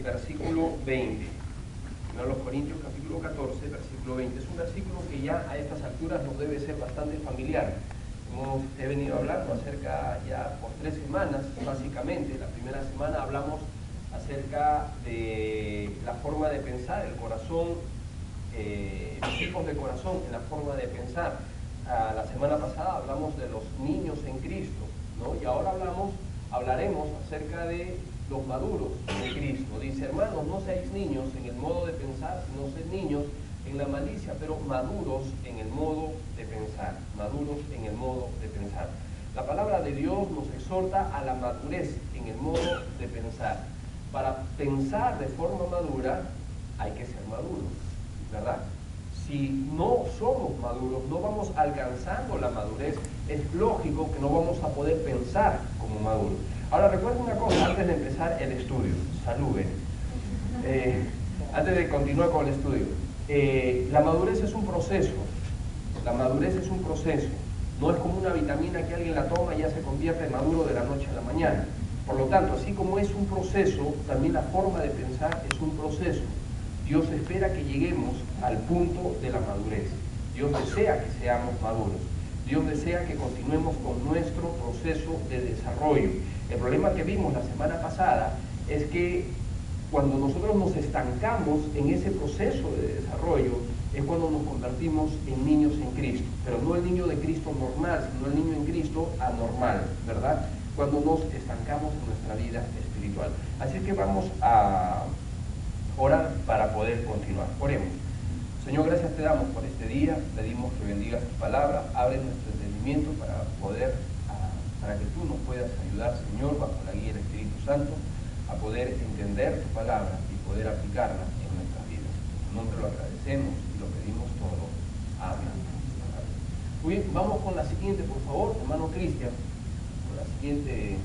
versículo 20. 1 Corintios capítulo 14, versículo 20. Es un versículo que ya a estas alturas nos debe ser bastante familiar. He venido hablando acerca ya por 3 semanas, básicamente. La primera semana hablamos acerca de la forma de pensar, el corazón, los tipos de corazón en la forma de pensar. La semana pasada hablamos de los niños en Cristo, ¿no? Y ahora hablaremos acerca de los maduros en Cristo. Dice, hermanos, no seáis niños en el modo de pensar, sino sed niños en la malicia, pero maduros en el modo de pensar, maduros en el modo de pensar. La palabra de Dios nos exhorta a la madurez en el modo de pensar. Para pensar de forma madura hay que ser maduros, ¿verdad? Si no somos maduros, no vamos alcanzando la madurez, es lógico que no vamos a poder pensar como maduros. Ahora recuerden una cosa, antes de empezar el estudio, saluden, antes de continuar con el estudio, la madurez es un proceso, la madurez es un proceso, no es como una vitamina que alguien la toma y ya se convierte en maduro de la noche a la mañana. Por lo tanto, así como es un proceso, también la forma de pensar es un proceso. Dios espera que lleguemos al punto de la madurez. Dios desea que seamos maduros. Dios desea que continuemos con nuestro proceso de desarrollo. El problema que vimos la semana pasada es que cuando nosotros nos estancamos en ese proceso de desarrollo es cuando nos convertimos en niños en Cristo. Pero no el niño de Cristo normal, sino el niño en Cristo anormal, ¿verdad? Cuando nos estancamos en nuestra vida espiritual. Así que vamos a orar para poder continuar. Oremos. Señor, gracias te damos por este día, pedimos que bendigas tu palabra, abre nuestro entendimiento para que tú nos puedas ayudar, Señor, bajo la guía del Espíritu Santo, a poder entender tu palabra y poder aplicarla en nuestras vidas. En tu nombre lo agradecemos y lo pedimos todo. Amén. Muy bien, vamos con la siguiente, por favor, hermano Cristian, con la siguiente.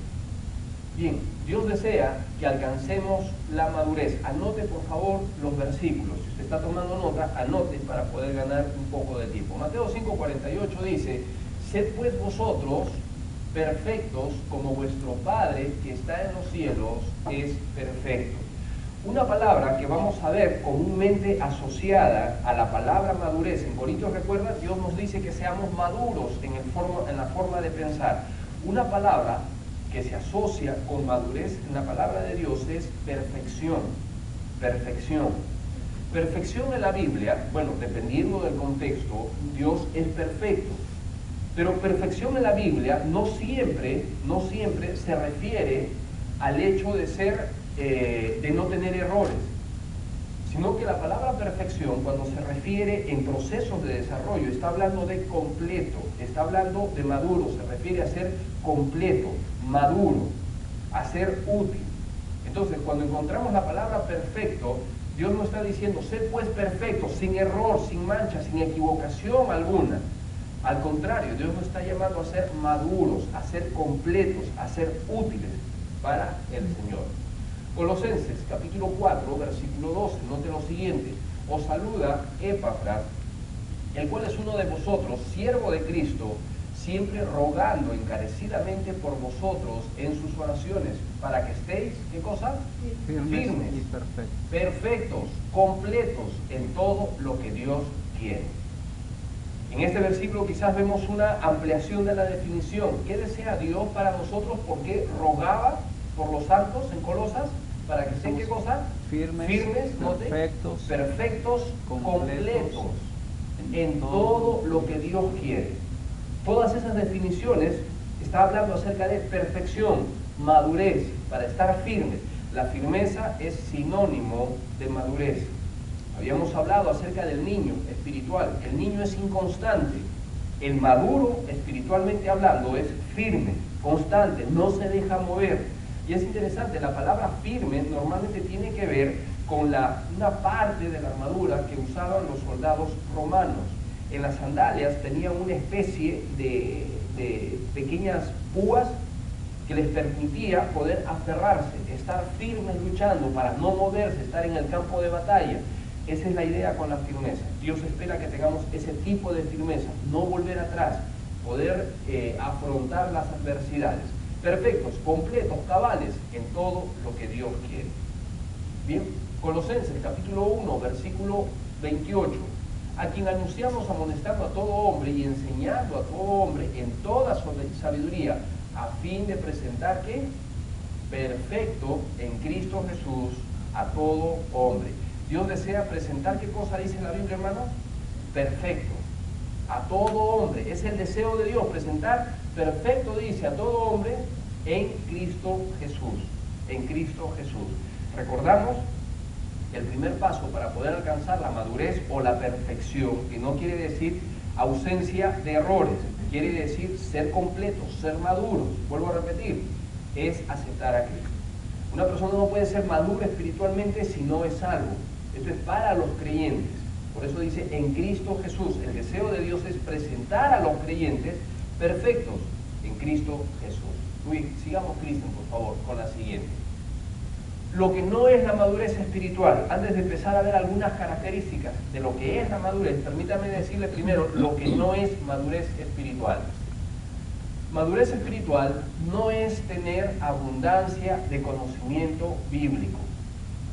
Bien, Dios desea que alcancemos la madurez. Anote por favor los versículos. Si usted está tomando nota, anote para poder ganar un poco de tiempo. Mateo 5:48 dice, sed pues vosotros perfectos como vuestro Padre que está en los cielos es perfecto. Una palabra que vamos a ver comúnmente asociada a la palabra madurez. En Corintios, recuerda, Dios nos dice que seamos maduros en la forma de pensar. Una palabra que se asocia con madurez en la palabra de Dios es perfección. Perfección. Perfección en la Biblia, bueno, dependiendo del contexto, Dios es perfecto. Pero perfección en la Biblia no siempre se refiere al hecho de ser, de no tener errores, sino que la palabra perfección, cuando se refiere en procesos de desarrollo, está hablando de completo, está hablando de maduro, se refiere a ser completo, maduro, a ser útil. Entonces, cuando encontramos la palabra perfecto, Dios nos está diciendo, sed pues perfectos, sin error, sin mancha, sin equivocación alguna. Al contrario, Dios nos está llamando a ser maduros, a ser completos, a ser útiles para el Señor. Colosenses, capítulo 4, versículo 12, note lo siguiente. Os saluda Epafras, el cual es uno de vosotros, siervo de Cristo, siempre rogando encarecidamente por vosotros en sus oraciones, para que estéis, ¿qué cosa? Firmes y perfectos. Perfectos, completos en todo lo que Dios quiere. En este versículo quizás vemos una ampliación de la definición. ¿Qué desea Dios para nosotros? ¿Por qué rogaba por los santos en Colosas? Para que estén, ¿qué cosa? Firmes, perfectos, completos en todo lo que Dios quiere. Todas esas definiciones está hablando acerca de perfección, madurez, para estar firmes. La firmeza es sinónimo de madurez. Habíamos hablado acerca del niño espiritual. El niño es inconstante. El maduro, espiritualmente hablando, es firme, constante, no se deja mover. Y es interesante, la palabra firme normalmente tiene que ver con una parte de la armadura que usaban los soldados romanos. En las sandalias tenían una especie de pequeñas púas que les permitía poder aferrarse, estar firmes luchando para no moverse, estar en el campo de batalla. Esa es la idea con la firmeza. Dios espera que tengamos ese tipo de firmeza, no volver atrás, poder afrontar las adversidades. Perfectos, completos, cabales en todo lo que Dios quiere. Bien, Colosenses capítulo 1, versículo 28. A quien anunciamos amonestando a todo hombre y enseñando a todo hombre en toda sabiduría, a fin de presentar, ¿qué? Perfecto en Cristo Jesús a todo hombre. Dios desea presentar, ¿qué cosa dice la Biblia, hermano? Perfecto a todo hombre. Es el deseo de Dios, presentar perfecto, dice, a todo hombre en Cristo Jesús. En Cristo Jesús. Recordamos el primer paso para poder alcanzar la madurez o la perfección, que no quiere decir ausencia de errores, quiere decir ser completos, ser maduros. Vuelvo a repetir, es aceptar a Cristo. Una persona no puede ser madura espiritualmente si no es salvo. Esto es para los creyentes. Por eso dice en Cristo Jesús. El deseo de Dios es presentar a los creyentes perfectos en Cristo Jesús. Luis, sigamos, Cristian, por favor, con la siguiente. Lo que no es la madurez espiritual. Antes de empezar a ver algunas características de lo que es la madurez, permítame decirle primero lo que no es madurez espiritual. Madurez espiritual no es tener abundancia de conocimiento bíblico.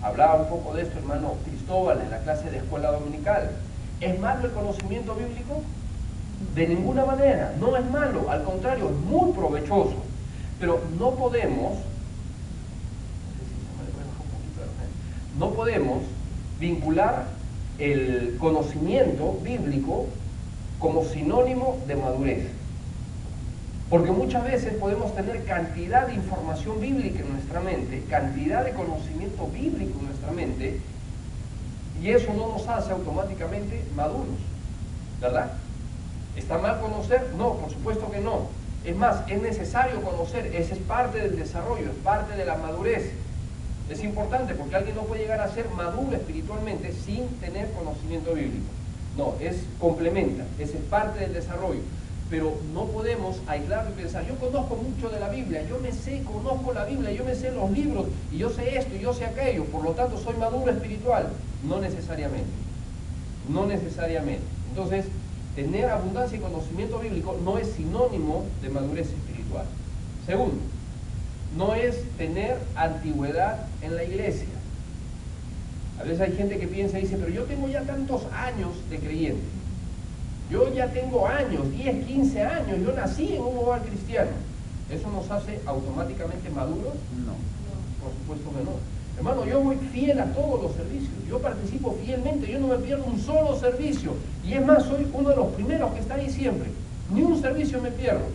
Hablaba un poco de esto, hermano Cristóbal, en la clase de escuela dominical. ¿Es malo el conocimiento bíblico? De ninguna manera, no es malo, al contrario, es muy provechoso. Pero no podemos vincular el conocimiento bíblico como sinónimo de madurez. Porque muchas veces podemos tener cantidad de información bíblica en nuestra mente, cantidad de conocimiento bíblico en nuestra mente, y eso no nos hace automáticamente maduros, ¿verdad? ¿Está mal conocer? No, por supuesto que no. Es más, es necesario conocer, ese es parte del desarrollo, es parte de la madurez. Es importante porque alguien no puede llegar a ser maduro espiritualmente sin tener conocimiento bíblico. No, complementa, es parte del desarrollo. Pero no podemos aislarlo y pensar, yo conozco mucho de la Biblia, conozco la Biblia, yo me sé los libros, y yo sé esto, y yo sé aquello, por lo tanto soy maduro espiritual. No necesariamente. No necesariamente. Entonces, tener abundancia y conocimiento bíblico no es sinónimo de madurez espiritual. Segundo, no es tener antigüedad en la iglesia. A veces hay gente que piensa y dice, pero yo tengo ya tantos años de creyente. Yo ya tengo años, 10, 15 años, yo nací en un hogar cristiano. ¿Eso nos hace automáticamente maduros? No. Por supuesto que no. Hermano, yo voy fiel a todos los servicios, yo participo fielmente, yo no me pierdo un solo servicio. Y es más, soy uno de los primeros que está ahí siempre. Ni un servicio me pierdo.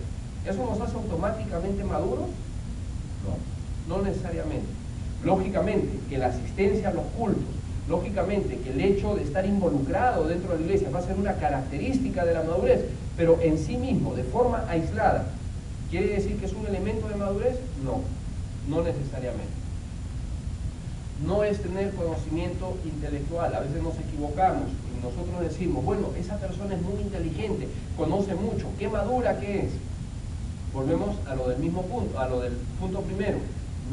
¿Eso nos hace automáticamente maduros? No, no necesariamente. Lógicamente, que la asistencia a los cultos, lógicamente que el hecho de estar involucrado dentro de la iglesia va a ser una característica de la madurez, pero en sí mismo, de forma aislada, ¿quiere decir que es un elemento de madurez? No, no necesariamente. No es tener conocimiento intelectual. A veces nos equivocamos y nosotros decimos, bueno, esa persona es muy inteligente, conoce mucho, ¿qué madura que es? Volvemos a lo del mismo punto, a lo del punto primero.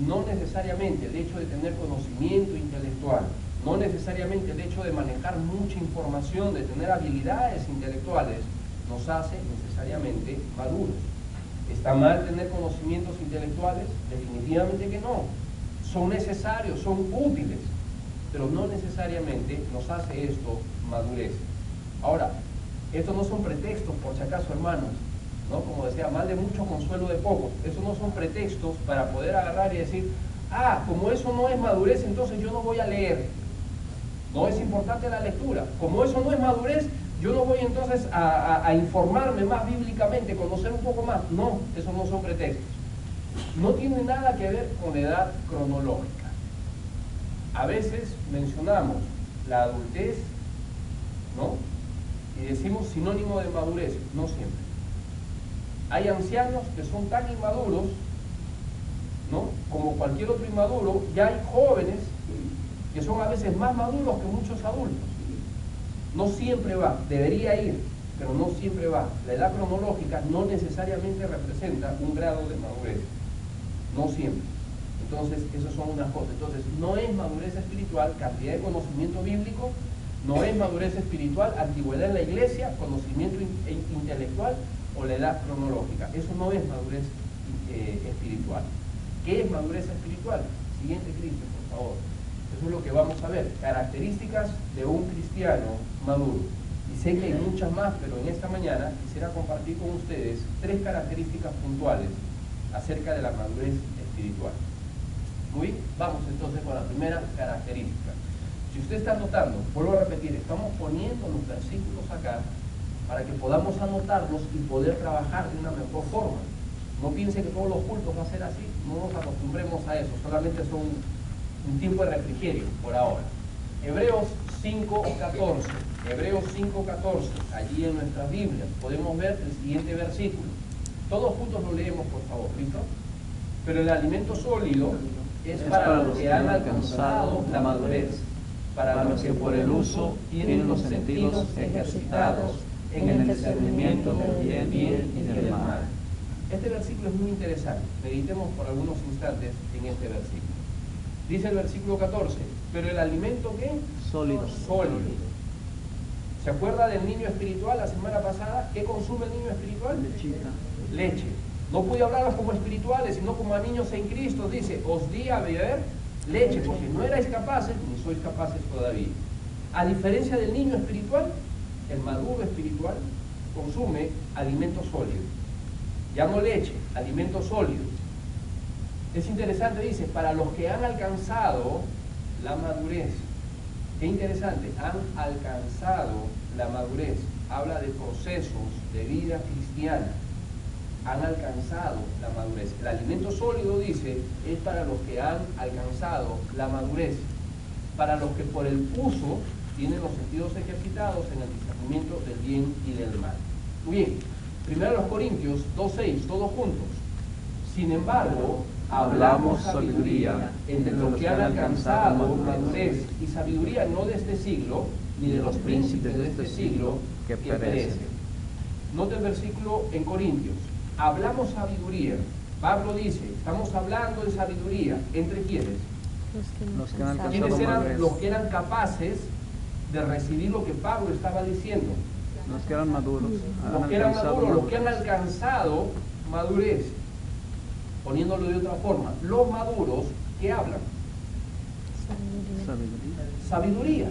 No necesariamente el hecho de tener conocimiento intelectual, no necesariamente el hecho de manejar mucha información, de tener habilidades intelectuales, nos hace necesariamente maduros. ¿Está mal tener conocimientos intelectuales? Definitivamente que no. Son necesarios, son útiles, pero no necesariamente nos hace esto madurez. Ahora, estos no son pretextos, por si acaso, hermanos, ¿no? Como decía, mal de mucho, consuelo de pocos. Esos no son pretextos para poder agarrar y decir, como eso no es madurez, entonces yo no voy a leer. No es importante la lectura. Como eso no es madurez, yo no voy entonces a informarme más bíblicamente, conocer un poco más. No, esos no son pretextos. No tiene nada que ver con la edad cronológica. A veces mencionamos la adultez, ¿no? Y decimos sinónimo de madurez. No siempre. Hay ancianos que son tan inmaduros, ¿no? Como cualquier otro inmaduro, y hay jóvenes que son a veces más maduros que muchos adultos. No siempre va, debería ir, pero no siempre va. La edad cronológica no necesariamente representa un grado de madurez. No siempre. Entonces, esas son unas cosas. Entonces, no es madurez espiritual cantidad de conocimiento bíblico, no es madurez espiritual antigüedad en la iglesia, conocimiento intelectual o la edad cronológica. Eso no es madurez espiritual. ¿Qué es madurez espiritual? Siguiente, Cristo, por favor. Eso es lo que vamos a ver, características de un cristiano maduro. Y sé que hay muchas más, pero en esta mañana quisiera compartir con ustedes 3 características puntuales acerca de la madurez espiritual. Muy bien, vamos entonces con la primera característica. Si usted está anotando, vuelvo a repetir, estamos poniendo los versículos acá para que podamos anotarlos y poder trabajar de una mejor forma. No piense que todos los cultos va a ser así, no nos acostumbremos a eso, solamente son un tiempo de refrigerio por ahora. Hebreos 5:14, Hebreos 5:14, allí en nuestras Biblias podemos ver el siguiente versículo. Todos juntos lo leemos, por favor, ¿listo? Pero el alimento sólido es para los que han alcanzado la madurez, para los que por el uso tienen los sentidos ejercitados en el discernimiento del bien y del mal. Este versículo es muy interesante. Meditemos por algunos instantes en este versículo. Dice el versículo 14, pero el alimento ¿qué? Sólido. Sólido. ¿Se acuerda del niño espiritual la semana pasada? ¿Qué consume el niño espiritual? Lechita. Leche. No pude hablaros como espirituales, sino como a niños en Cristo. Dice, os di a beber leche, porque no erais capaces, ni sois capaces todavía. A diferencia del niño espiritual, el maduro espiritual consume alimento sólido. Ya no leche, alimento sólido. Es interesante, dice, para los que han alcanzado la madurez. Qué interesante, han alcanzado la madurez. Habla de procesos de vida cristiana. Han alcanzado la madurez. El alimento sólido, dice, es para los que han alcanzado la madurez. Para los que por el uso tienen los sentidos ejercitados en el discernimiento del bien y del mal. Muy bien, 1 Corintios 2:6, todos juntos. Sin embargo, hablamos sabiduría entre los que han alcanzado madurez, y sabiduría no de este siglo, ni de los príncipes de este siglo que perecen. Note el versículo en Corintios. Hablamos sabiduría. Pablo dice, estamos hablando de sabiduría. ¿Entre quiénes? Los que han alcanzado ¿Quiénes eran madurez. los que eran capaces de recibir lo que Pablo estaba diciendo? Los que eran maduros. Los que eran maduros, los que han alcanzado madurez. Poniéndolo de otra forma, los maduros, ¿qué hablan? Sabiduría. Sabiduría.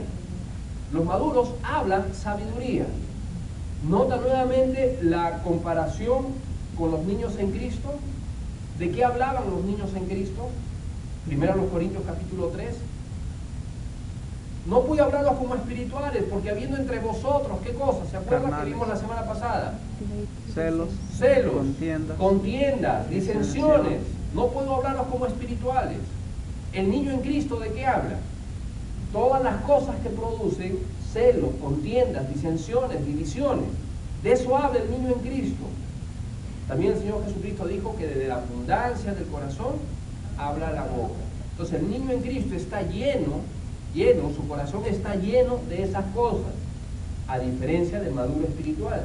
Los maduros hablan sabiduría. Nota nuevamente la comparación con los niños en Cristo. ¿De qué hablaban los niños en Cristo? 1 Corintios capítulo 3. No pude hablarlos como espirituales, porque habiendo entre vosotros, ¿qué cosas? ¿Se acuerdan Carnales. que vimos la semana pasada? Celos. Celos, Contiendas. disensiones. No puedo hablarlos como espirituales. El niño en Cristo, ¿de qué habla? Todas las cosas que producen celos, contiendas, disensiones, divisiones. De eso habla el niño en Cristo. También el Señor Jesucristo dijo que desde la abundancia del corazón habla la boca. Entonces el niño en Cristo está lleno, su corazón está lleno de esas cosas, a diferencia del maduro espiritual.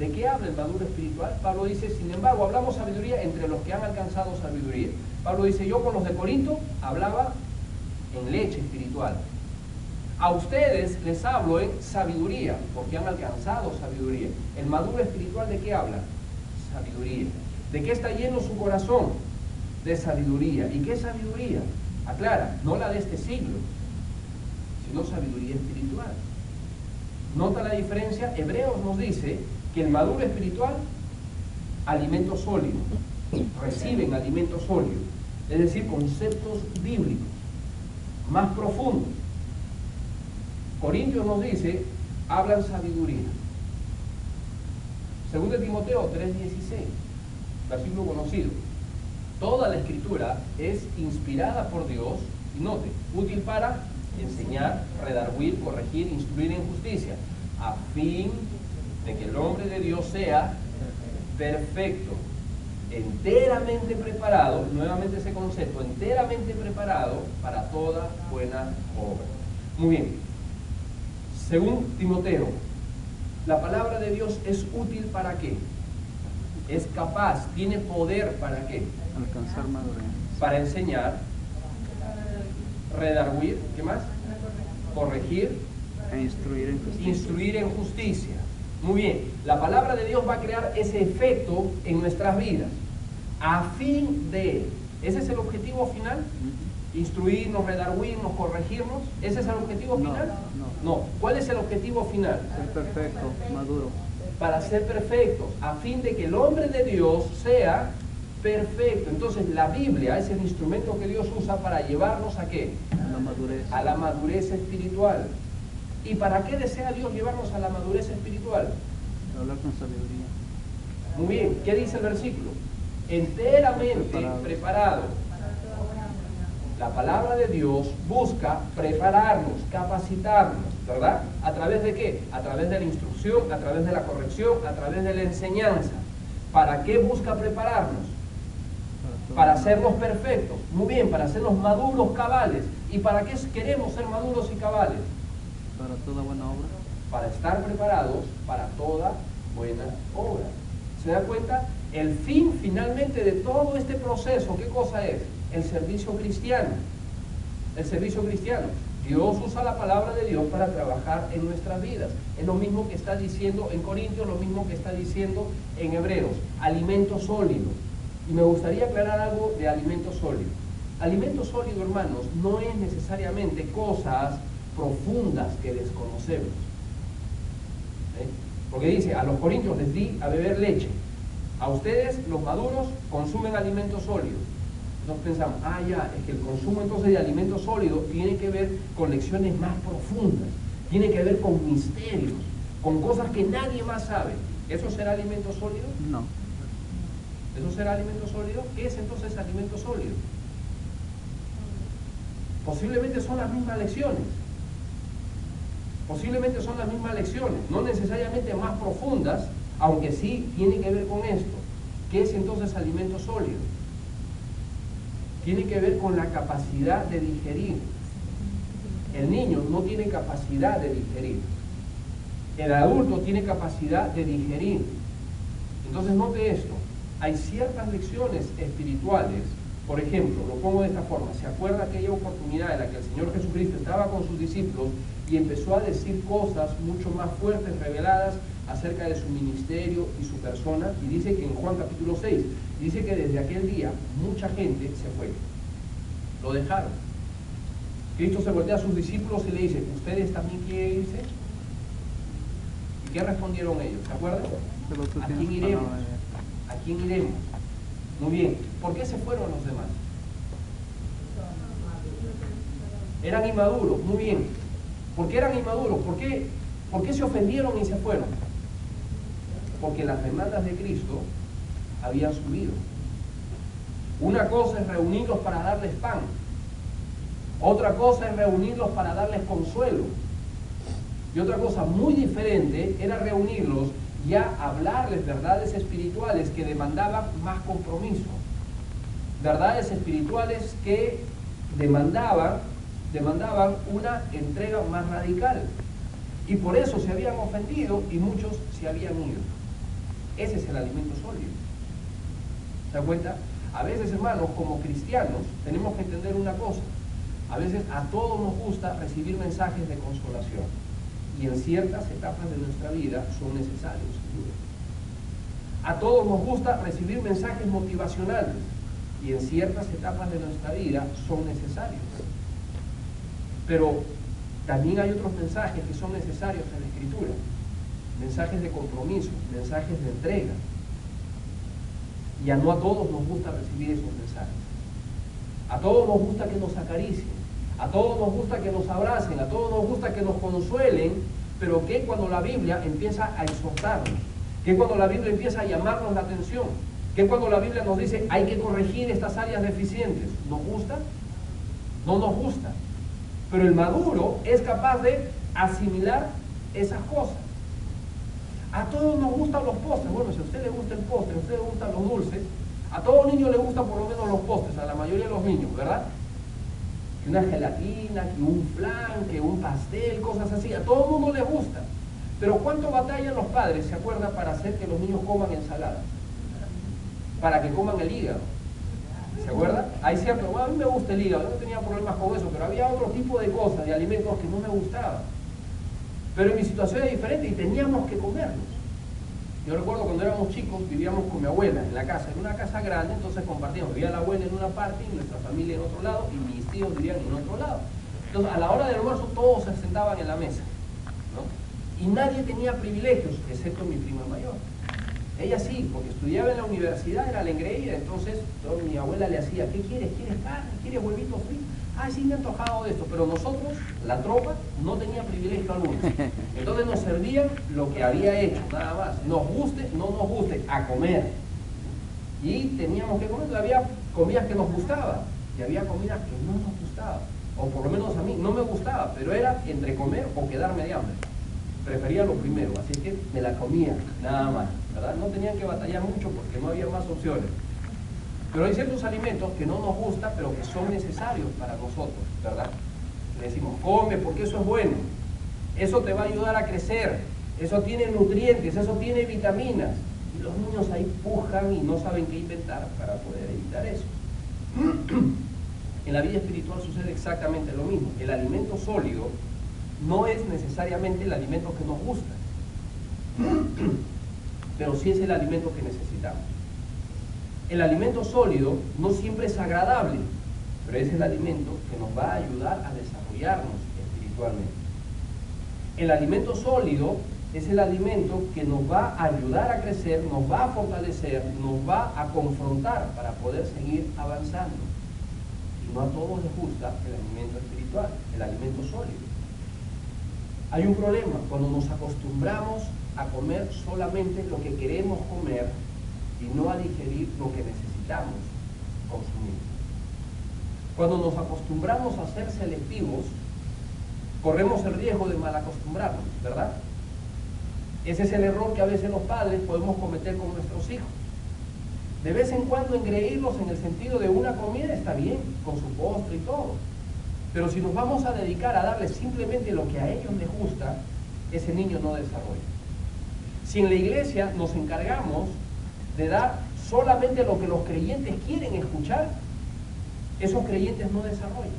¿De qué habla el maduro espiritual? Pablo dice, sin embargo, hablamos sabiduría entre los que han alcanzado sabiduría. Pablo dice, yo con los de Corinto hablaba en leche espiritual. A ustedes les hablo en sabiduría, porque han alcanzado sabiduría. El maduro espiritual, ¿de qué habla? Sabiduría. ¿De qué está lleno su corazón? De sabiduría. ¿Y qué sabiduría? Aclara, no la de este siglo, sino sabiduría espiritual. ¿Nota la diferencia? Hebreos nos dice que el maduro espiritual, alimento sólido, reciben alimento sólido, es decir, conceptos bíblicos más profundos. Corintios nos dice, hablan sabiduría. 2 Timoteo 3:16, versículo conocido. Toda la escritura es inspirada por Dios, y note, útil para enseñar, redarguir, corregir, instruir en justicia, a fin de que el hombre de Dios sea perfecto, enteramente preparado, nuevamente ese concepto, enteramente preparado para toda buena obra. Muy bien, según Timoteo, la palabra de Dios es útil ¿para qué? Es capaz, tiene poder ¿para qué? Alcanzar madurez. Para enseñar, redarguir, ¿qué más? Corregir E instruir en justicia. instruir en justicia. Muy bien, la palabra de Dios va a crear ese efecto en nuestras vidas, a fin de, ese es el objetivo final. instruirnos, redarguirnos, corregirnos. ¿Ese es el objetivo final? No. ¿Cuál es el objetivo final? Ser perfecto, maduro. Para ser perfectos, a fin de que el hombre de Dios sea perfecto. Entonces la Biblia es el instrumento que Dios usa para llevarnos ¿a qué? A la madurez. A la madurez espiritual. ¿Y para qué desea Dios llevarnos a la madurez espiritual? Hablar con sabiduría. Muy bien, ¿qué dice el versículo? Enteramente preparado. La palabra de Dios busca prepararnos, capacitarnos, ¿verdad? ¿A través de qué? A través de la instrucción, a través de la corrección, a través de la enseñanza. ¿Para qué busca prepararnos? Para hacernos perfectos. Muy bien, para hacernos maduros, cabales. ¿Y para qué queremos ser maduros y cabales? Para toda buena obra. Para estar preparados para toda buena obra. ¿Se da cuenta? El fin finalmente de todo este proceso, ¿qué cosa es? El servicio cristiano. El servicio cristiano. Dios usa la palabra de Dios para trabajar en nuestras vidas. Es lo mismo que está diciendo en Corintios, lo mismo que está diciendo en Hebreos. Alimento sólido. Y me gustaría aclarar algo de alimento sólido. Alimento sólido, hermanos, no es necesariamente cosas profundas que desconocemos. Porque dice, a los corintios les di a beber leche. A ustedes, los maduros, consumen alimento sólido. Nos pensamos, es que el consumo entonces de alimento sólido tiene que ver con lecciones más profundas, tiene que ver con misterios, con cosas que nadie más sabe. ¿Eso será alimento sólido? No. ¿Eso será alimento sólido? ¿Qué es entonces alimento sólido? Posiblemente son las mismas lecciones. Posiblemente son las mismas lecciones, no necesariamente más profundas, aunque sí tiene que ver con esto. ¿Qué es entonces alimento sólido? Tiene que ver con la capacidad de digerir. El niño no tiene capacidad de digerir. El adulto tiene capacidad de digerir. Entonces note esto, hay ciertas lecciones espirituales. Por ejemplo, lo pongo de esta forma, ¿se acuerda aquella oportunidad en la que el Señor Jesucristo estaba con sus discípulos y empezó a decir cosas mucho más fuertes, reveladas acerca de su ministerio y su persona? Y dice que en Juan capítulo 6, dice que desde aquel día mucha gente se fue, lo dejaron. Cristo se voltea a sus discípulos y le dice, ¿ustedes también quieren irse? ¿Y qué respondieron ellos? ¿Se acuerdan? ¿A quién iremos? ¿A quién iremos? Muy bien, ¿por qué se fueron los demás? Eran inmaduros, muy bien. ¿Por qué eran inmaduros? ¿Por qué se ofendieron y se fueron? Porque las demandas de Cristo habían subido. Una cosa es reunirlos para darles pan. Otra cosa es reunirlos para darles consuelo. Y otra cosa muy diferente era reunirlos y a hablarles verdades espirituales que demandaban más compromiso. Verdades espirituales que demandaban una entrega más radical. Y por eso se habían ofendido y muchos se habían ido. Ese es el alimento sólido. ¿Se da cuenta? A veces, hermanos, como cristianos, tenemos que entender una cosa. A veces a todos nos gusta recibir mensajes de consolación. Y en ciertas etapas de nuestra vida son necesarios, sin duda. A todos nos gusta recibir mensajes motivacionales y en ciertas etapas de nuestra vida son necesarios. Pero también hay otros mensajes que son necesarios en la Escritura. Mensajes de compromiso, mensajes de entrega. Y no a todos nos gusta recibir esos mensajes. A todos nos gusta que nos acaricien. A todos nos gusta que nos abracen, a todos nos gusta que nos consuelen, pero ¿qué cuando la Biblia empieza a exhortarnos? ¿Qué cuando la Biblia empieza a llamarnos la atención? ¿Qué cuando la Biblia nos dice hay que corregir estas áreas deficientes? ¿Nos gusta? No nos gusta. Pero el maduro es capaz de asimilar esas cosas. A todos nos gustan los postres. Bueno, si a usted le gusta el postre, a usted le gustan los dulces, a todo niño le gustan por lo menos los postres, a la mayoría de los niños, ¿verdad? Que una gelatina, que un flan, que un pastel, cosas así, a todo el mundo les gusta. Pero ¿cuánto batallan los padres, se acuerda, para hacer que los niños coman ensalada? Para que coman el hígado. ¿Se acuerda? Hay cierto, bueno, a mí me gusta el hígado, yo no tenía problemas con eso, pero había otro tipo de cosas, de alimentos que no me gustaban. Pero en mi situación es diferente y teníamos que comerlos. Yo recuerdo cuando éramos chicos, vivíamos con mi abuela en la casa, en una casa grande, entonces compartíamos, vivía la abuela en una parte y nuestra familia en otro lado, y mis tíos vivían en otro lado. Entonces, a la hora del almuerzo, todos se sentaban en la mesa, ¿no? Y nadie tenía privilegios, excepto mi prima mayor. Ella sí, porque estudiaba en la universidad, era la engreída, entonces mi abuela le hacía, ¿qué quieres? ¿Quieres carne? ¿Quieres huevito frito? Ah, sí, me he antojado de esto, pero nosotros, la tropa, no tenía privilegio alguno. Entonces nos servían lo que había hecho, nada más. Nos guste, no nos guste, a comer. Y teníamos que comer, había comidas que nos gustaban y había comidas que no nos gustaban. O por lo menos a mí no me gustaba, pero era entre comer o quedarme de hambre. Prefería lo primero, así que me la comía, nada más, ¿verdad? No tenían que batallar mucho porque no había más opciones. Pero hay ciertos alimentos que no nos gustan, pero que son necesarios para nosotros, ¿verdad? Le decimos, come porque eso es bueno, eso te va a ayudar a crecer, eso tiene nutrientes, eso tiene vitaminas. Y los niños ahí pujan y no saben qué inventar para poder evitar eso. En la vida espiritual sucede exactamente lo mismo. El alimento sólido no es necesariamente el alimento que nos gusta, pero sí es el alimento que necesitamos. El alimento sólido no siempre es agradable, pero es el alimento que nos va a ayudar a desarrollarnos espiritualmente. El alimento sólido es el alimento que nos va a ayudar a crecer, nos va a fortalecer, nos va a confrontar para poder seguir avanzando. Y no a todos les gusta el alimento espiritual, el alimento sólido. Hay un problema cuando nos acostumbramos a comer solamente lo que queremos comer y no a digerir lo que necesitamos consumir. Cuando nos acostumbramos a ser selectivos, corremos el riesgo de mal acostumbrarnos, ¿verdad? Ese es el error que a veces los padres podemos cometer con nuestros hijos. De vez en cuando engreírlos en el sentido de una comida está bien, con su postre y todo. Pero si nos vamos a dedicar a darles simplemente lo que a ellos les gusta, ese niño no desarrolla. Si en la iglesia nos encargamos de dar solamente lo que los creyentes quieren escuchar, esos creyentes no desarrollan.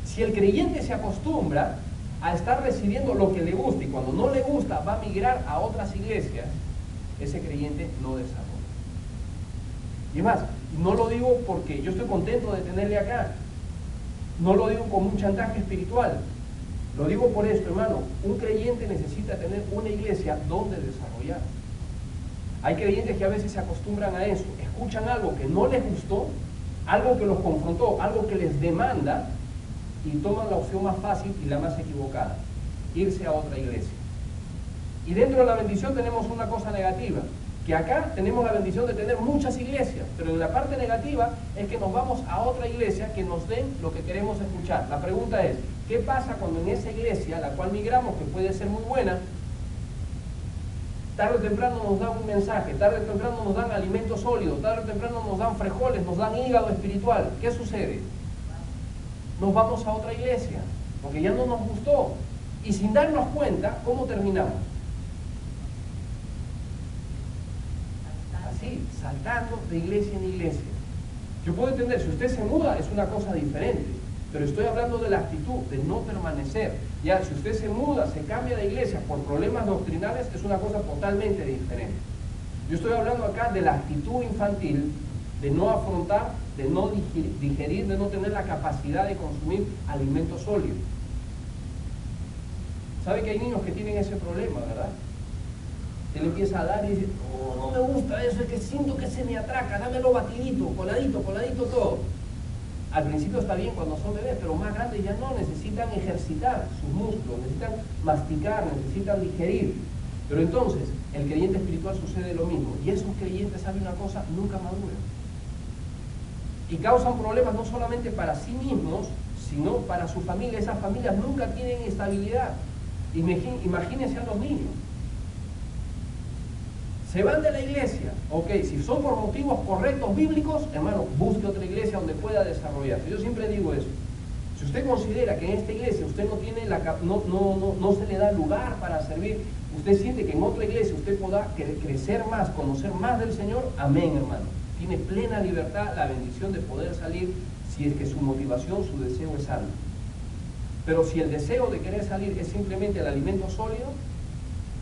Si el creyente se acostumbra a estar recibiendo lo que le gusta y cuando no le gusta va a migrar a otras iglesias, ese creyente no desarrolla. Y más, no lo digo porque yo estoy contento de tenerle acá, no lo digo como un chantaje espiritual, lo digo por esto, hermano, un creyente necesita tener una iglesia donde desarrollar. Hay creyentes que a veces se acostumbran a eso, escuchan algo que no les gustó, algo que los confrontó, algo que les demanda, y toman la opción más fácil y la más equivocada, irse a otra iglesia. Y dentro de la bendición tenemos una cosa negativa, que acá tenemos la bendición de tener muchas iglesias, pero en la parte negativa es que nos vamos a otra iglesia que nos den lo que queremos escuchar. La pregunta es, ¿qué pasa cuando en esa iglesia, la cual migramos, que puede ser muy buena, tarde o temprano nos dan un mensaje, tarde o temprano nos dan alimento sólido, tarde o temprano nos dan frijoles, nos dan hígado espiritual? ¿Qué sucede? Nos vamos a otra iglesia, porque ya no nos gustó. Y sin darnos cuenta, ¿cómo terminamos? Así, saltando de iglesia en iglesia. Yo puedo entender, si usted se muda es una cosa diferente, pero estoy hablando de la actitud, de no permanecer. Ya, si usted se muda, se cambia de iglesia por problemas doctrinales, es una cosa totalmente diferente. Yo estoy hablando acá de la actitud infantil, de no afrontar, de no digerir, de no tener la capacidad de consumir alimento sólido. ¿Sabe que hay niños que tienen ese problema, verdad? Él empieza a dar y dice, oh, no me gusta eso, es que siento que se me atraca, dámelo batidito, coladito, coladito todo. Al principio está bien cuando son bebés, pero más grandes ya no, necesitan ejercitar sus músculos, necesitan masticar, necesitan digerir. Pero entonces, el creyente espiritual sucede lo mismo, y esos creyentes, ¿saben una cosa? Nunca maduran. Y causan problemas no solamente para sí mismos, sino para su familia. Esas familias nunca tienen estabilidad. Imagínense a los niños. Se van de la iglesia, ok, si son por motivos correctos bíblicos, hermano, busque otra iglesia donde pueda desarrollarse. Yo siempre digo eso. Si usted considera que en esta iglesia usted no tiene no se le da lugar para servir, usted siente que en otra iglesia usted podrá crecer más, conocer más del Señor, amén, hermano. Tiene plena libertad, la bendición de poder salir si es que su motivación, su deseo es algo. Pero si el deseo de querer salir es simplemente el alimento sólido,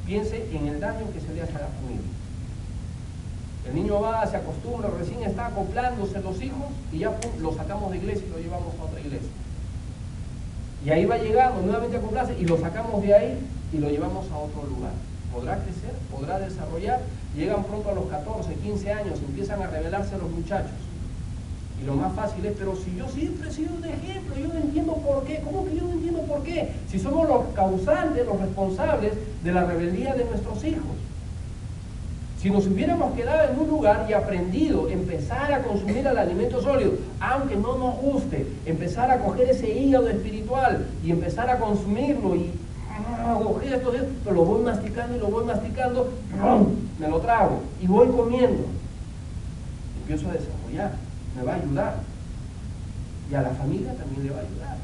piense en el daño que se le hace a la familia. El niño va, se acostumbra, recién está acoplándose los hijos y ya pum, lo sacamos de iglesia y lo llevamos a otra iglesia. Y ahí va llegando nuevamente a acoplarse y lo sacamos de ahí y lo llevamos a otro lugar. Podrá crecer, podrá desarrollar, llegan pronto a los 14, 15 años, empiezan a rebelarse los muchachos. Y lo más fácil es, pero si yo siempre he sido un ejemplo, yo no entiendo por qué. ¿Cómo que yo no entiendo por qué? Si somos los causantes, los responsables de la rebeldía de nuestros hijos. Si nos hubiéramos quedado en un lugar y aprendido, empezar a consumir el alimento sólido, aunque no nos guste, empezar a coger ese hígado espiritual y empezar a consumirlo y hago esto, pero lo voy masticando y lo voy masticando, me lo trago y voy comiendo. Empiezo a desarrollar, me va a ayudar. Y a la familia también le va a ayudar.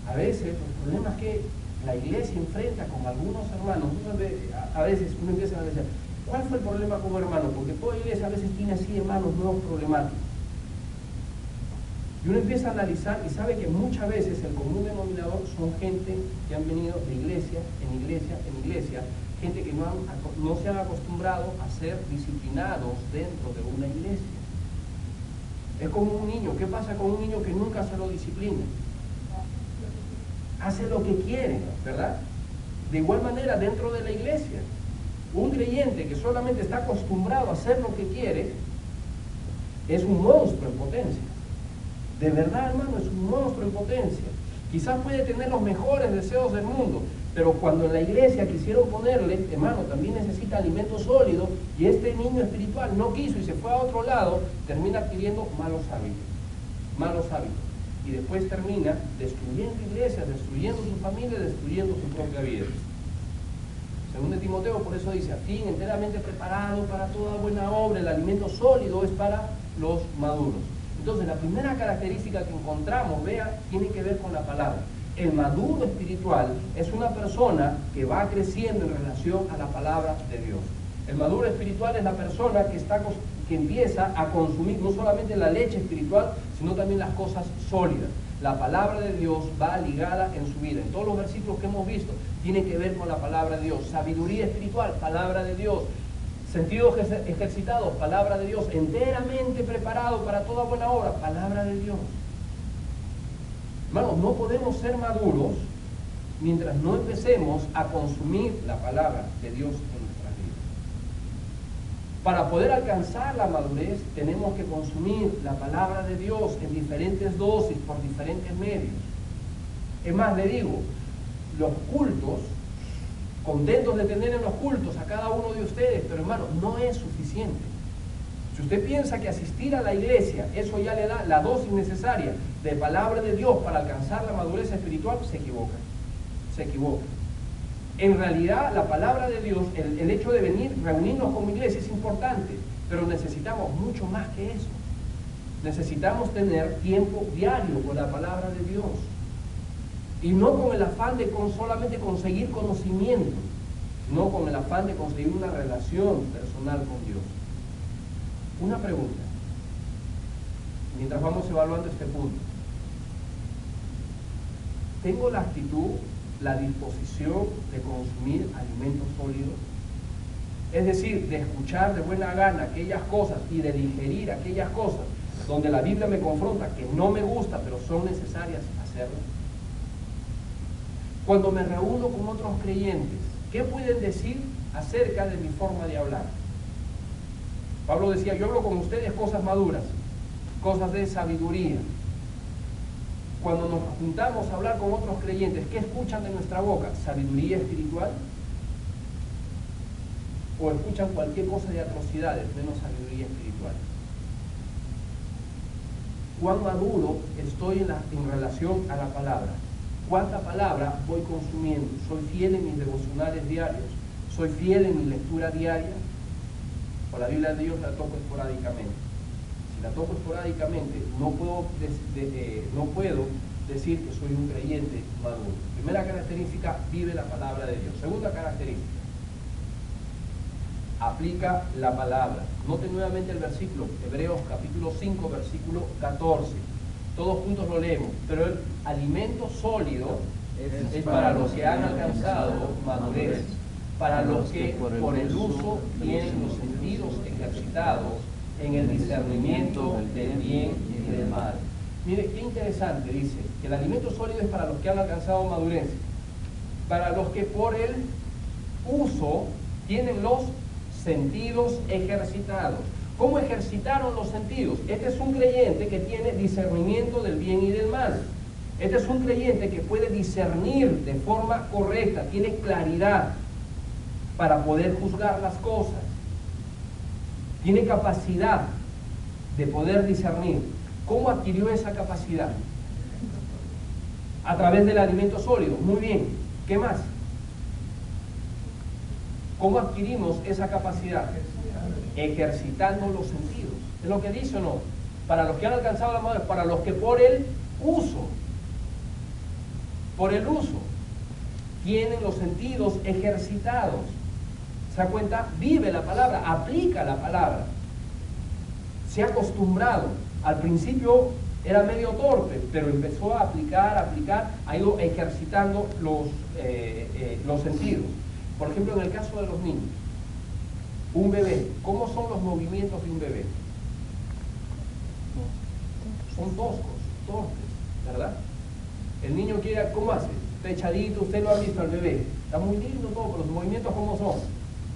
A veces el problema es que la iglesia enfrenta con algunos hermanos, a veces uno empieza a decir, ¿cuál fue el problema con un hermano? Porque toda iglesia a veces tiene así hermanos nuevos problemáticos. Y uno empieza a analizar y sabe que muchas veces el común denominador son gente que han venido de iglesia en iglesia en iglesia, gente que no se han acostumbrado a ser disciplinados dentro de una iglesia. Es como un niño. ¿Qué pasa con un niño que nunca se lo disciplina? Hace lo que quiere, ¿verdad? De igual manera, dentro de la iglesia, un creyente que solamente está acostumbrado a hacer lo que quiere, es un monstruo en potencia. De verdad, hermano, es un monstruo en potencia. Quizás puede tener los mejores deseos del mundo, pero cuando en la iglesia quisieron ponerle, hermano, también necesita alimento sólido, y este niño espiritual no quiso y se fue a otro lado, termina adquiriendo malos hábitos. Y después termina destruyendo iglesias, destruyendo su familia, destruyendo su propia vida. Según de Timoteo, por eso dice, a fin enteramente preparado para toda buena obra, el alimento sólido es para los maduros. Entonces, la primera característica que encontramos, vea, tiene que ver con la palabra. El maduro espiritual es una persona que va creciendo en relación a la palabra de Dios. El maduro espiritual es la persona que empieza a consumir no solamente la leche espiritual, sino también las cosas sólidas. La palabra de Dios va ligada en su vida. En todos los versículos que hemos visto, tiene que ver con la palabra de Dios. Sabiduría espiritual, palabra de Dios. Sentidos ejercitados, palabra de Dios. Enteramente preparado para toda buena obra, palabra de Dios. Hermanos, no podemos ser maduros mientras no empecemos a consumir la palabra de Dios en nuestras vidas. Para poder alcanzar la madurez, tenemos que consumir la palabra de Dios en diferentes dosis, por diferentes medios. Es más, le digo, los cultos, contentos de tener en los cultos a cada uno de ustedes, pero hermano, no es suficiente. Si usted piensa que asistir a la iglesia, eso ya le da la dosis necesaria de palabra de Dios para alcanzar la madurez espiritual, se equivoca. En realidad, la palabra de Dios, el hecho de venir, reunirnos como iglesia es importante, pero necesitamos mucho más que eso. Necesitamos tener tiempo diario con la palabra de Dios. Y no con el afán de solamente conseguir conocimiento, sino con el afán de conseguir una relación personal con Dios. Una pregunta, mientras vamos evaluando este punto. ¿Tengo la actitud, la disposición de consumir alimentos sólidos? Es decir, de escuchar de buena gana aquellas cosas y de digerir aquellas cosas donde la Biblia me confronta que no me gusta, pero son necesarias hacerlas. Cuando me reúno con otros creyentes, ¿qué pueden decir acerca de mi forma de hablar? Pablo decía, yo hablo con ustedes cosas maduras, cosas de sabiduría. Cuando nos juntamos a hablar con otros creyentes, ¿qué escuchan de nuestra boca? ¿Sabiduría espiritual? ¿O escuchan cualquier cosa de atrocidades, menos sabiduría espiritual? ¿Cuán maduro estoy en relación a la palabra? ¿Cuánta palabra voy consumiendo? ¿Soy fiel en mis devocionales diarios? ¿Soy fiel en mi lectura diaria? ¿O la Biblia de Dios la toco esporádicamente? Si la toco esporádicamente, no puedo decir que soy un creyente maduro. Primera característica, vive la palabra de Dios. Segunda característica, aplica la palabra. Note nuevamente el versículo, Hebreos capítulo 5, versículo 14. Todos juntos lo leemos. Pero el alimento sólido es para los que han alcanzado madurez, para los que por el uso tienen los sentidos ejercitados en el discernimiento del bien y del mal. Mire, qué interesante, dice, que el alimento sólido es para los que han alcanzado madurez, para los que por el uso tienen los sentidos ejercitados. ¿Cómo ejercitaron los sentidos? Este es un creyente que tiene discernimiento del bien y del mal. Este es un creyente que puede discernir de forma correcta, tiene claridad para poder juzgar las cosas. Tiene capacidad de poder discernir. ¿Cómo adquirió esa capacidad? A través del alimento sólido. Muy bien. ¿Qué más? ¿Cómo adquirimos esa capacidad? Ejercitando los sentidos. ¿Es lo que dice o no? Para los que han alcanzado la madurez, para los que por el uso tienen los sentidos ejercitados. ¿Se da cuenta? Vive la palabra, aplica la palabra. Se ha acostumbrado. Al principio era medio torpe, pero empezó a aplicar, ha ido ejercitando los sentidos. Por ejemplo, en el caso de los niños, un bebé, ¿cómo son los movimientos de un bebé? Son toscos, torpes, ¿verdad? El niño quiere, ¿cómo hace? Está echadito, usted lo ha visto al bebé, está muy lindo todo, pero los movimientos ¿cómo son?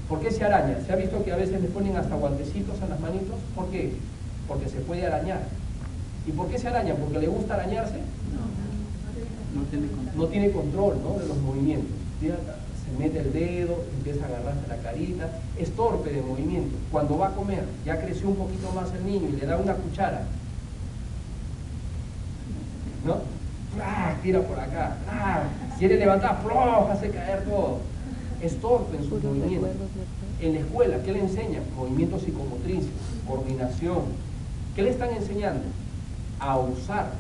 ¿Por qué se araña? ¿Se ha visto que a veces le ponen hasta guantecitos en las manitos? ¿Por qué? Porque se puede arañar. ¿Y por qué se araña? ¿Porque le gusta arañarse? No tiene control, ¿no? De los movimientos. Se mete el dedo, empieza a agarrarse la carita, es torpe de movimiento. Cuando va a comer, ya creció un poquito más el niño y le da una cuchara, ¿no? Tira por acá, quiere levantar, hace caer todo. Es torpe en sus movimientos. En la escuela, ¿qué le enseñan? Movimientos psicomotrices, coordinación. ¿Qué le están enseñando? A usar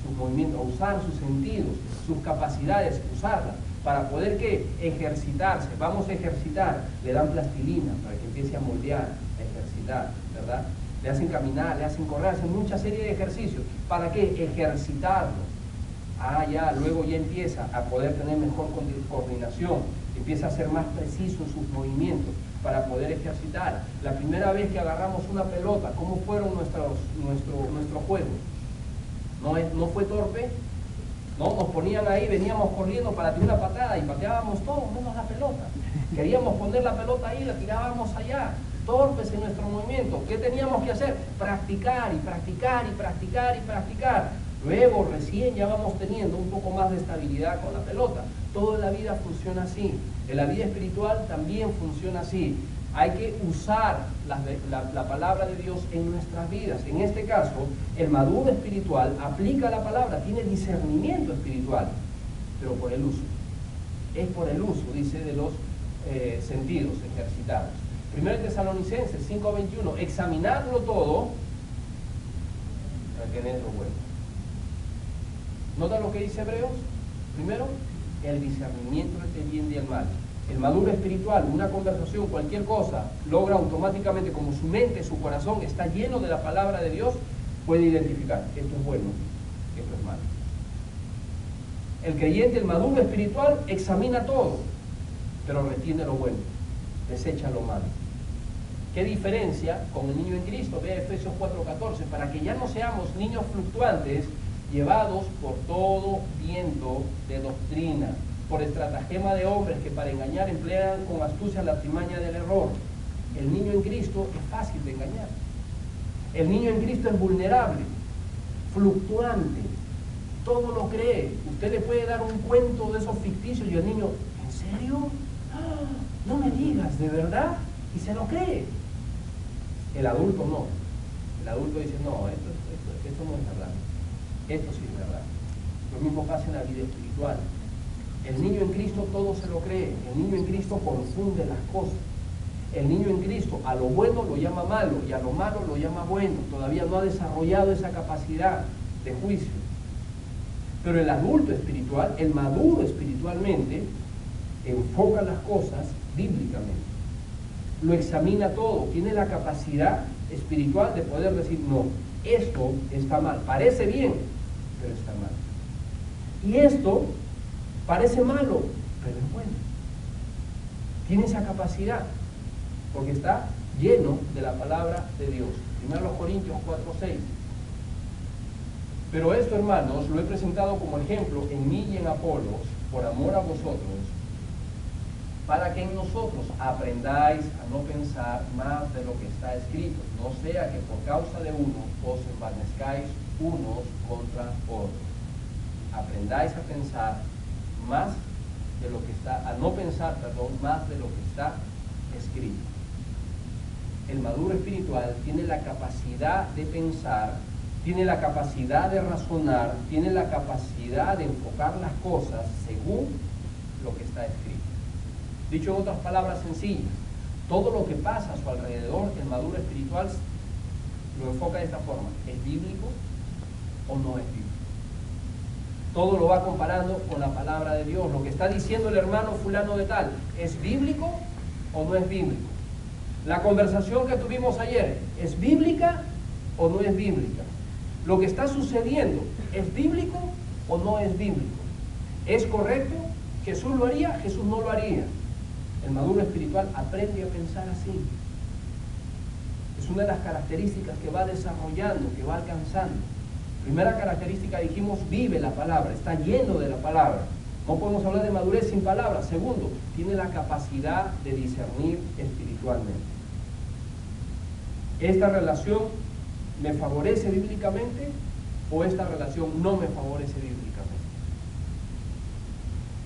sus movimientos, a usar sus sentidos, sus capacidades, usarlas, para poder ¿qué? Ejercitarse. Vamos a ejercitar. Le dan plastilina para que empiece a moldear, a ejercitar, ¿verdad? Le hacen caminar, le hacen correr, hacen mucha serie de ejercicios. ¿Para qué? Ejercitarlo. Luego ya empieza a poder tener mejor coordinación, empieza a ser más preciso en sus movimientos para poder ejercitar. La primera vez que agarramos una pelota, ¿cómo fueron nuestros juegos? ¿No fue torpe? ¿No? Nos ponían ahí, veníamos corriendo para tirar una patada y pateábamos todo, menos la pelota. Queríamos poner la pelota ahí y la tirábamos allá. Torpes en nuestro movimiento. ¿Qué teníamos que hacer? Practicar y practicar y practicar y practicar. Luego recién ya vamos teniendo un poco más de estabilidad con la pelota. Todo en la vida funciona así. En la vida espiritual también funciona así. Hay que usar la palabra de Dios en nuestras vidas. En este caso, el maduro espiritual aplica la palabra, tiene discernimiento espiritual, pero por el uso. Es por el uso, dice, de los sentidos ejercitados. 1 Tesalonicenses 5:21, examinadlo todo para que den lo bueno. ¿Nota lo que dice Hebreos? Primero, el discernimiento entre el bien y el mal. El maduro espiritual, una conversación, cualquier cosa, logra automáticamente, como su mente, su corazón está lleno de la palabra de Dios, puede identificar, esto es bueno, esto es malo. El creyente, el maduro espiritual, examina todo, pero retiene lo bueno, desecha lo malo. ¿Qué diferencia con el niño en Cristo? Vea Efesios 4:14, para que ya no seamos niños fluctuantes, llevados por todo viento de doctrina, por estratagema de hombres que para engañar emplean con astucia la artimaña del error. El niño en Cristo es fácil de engañar. El niño en Cristo es vulnerable, fluctuante, todo lo cree. Usted le puede dar un cuento de esos ficticios y el niño, ¿en serio? No me digas, ¿de verdad? Y se lo cree. El adulto no. El adulto dice, no, esto no es verdad. Esto sí es verdad. Lo mismo pasa en la vida espiritual. El niño en Cristo todo se lo cree. El niño en Cristo confunde las cosas. El niño en Cristo a lo bueno lo llama malo y a lo malo lo llama bueno. Todavía no ha desarrollado esa capacidad de juicio. Pero el adulto espiritual, el maduro espiritualmente, enfoca las cosas bíblicamente. Lo examina todo. Tiene la capacidad espiritual de poder decir, no, esto está mal. Parece bien, pero está mal. Y esto parece malo, pero es bueno. Tiene esa capacidad, porque está lleno de la palabra de Dios. 1 Corintios 4:6. Pero esto, hermanos, lo he presentado como ejemplo en mí y en Apolos, por amor a vosotros, para que en nosotros aprendáis a no pensar más de lo que está escrito, no sea que por causa de uno os envanezcáis unos contra otros. Aprendáis a pensar más de lo que está, a no pensar, perdón, más de lo que está escrito. El maduro espiritual tiene la capacidad de pensar, tiene la capacidad de razonar, tiene la capacidad de enfocar las cosas según lo que está escrito. Dicho en otras palabras sencillas, todo lo que pasa a su alrededor, el maduro espiritual lo enfoca de esta forma: ¿es bíblico o no es bíblico? Todo lo va comparando con la palabra de Dios. Lo que está diciendo el hermano fulano de tal, ¿es bíblico o no es bíblico? La conversación que tuvimos ayer, ¿es bíblica o no es bíblica? Lo que está sucediendo, ¿es bíblico o no es bíblico? ¿Es correcto? ¿Jesús lo haría? ¿Jesús no lo haría? El maduro espiritual aprende a pensar así. Es una de las características que va desarrollando, que va alcanzando. Primera característica, dijimos, vive la palabra, está lleno de la palabra. No podemos hablar de madurez sin palabra. Segundo, tiene la capacidad de discernir espiritualmente. ¿Esta relación me favorece bíblicamente o esta relación no me favorece bíblicamente?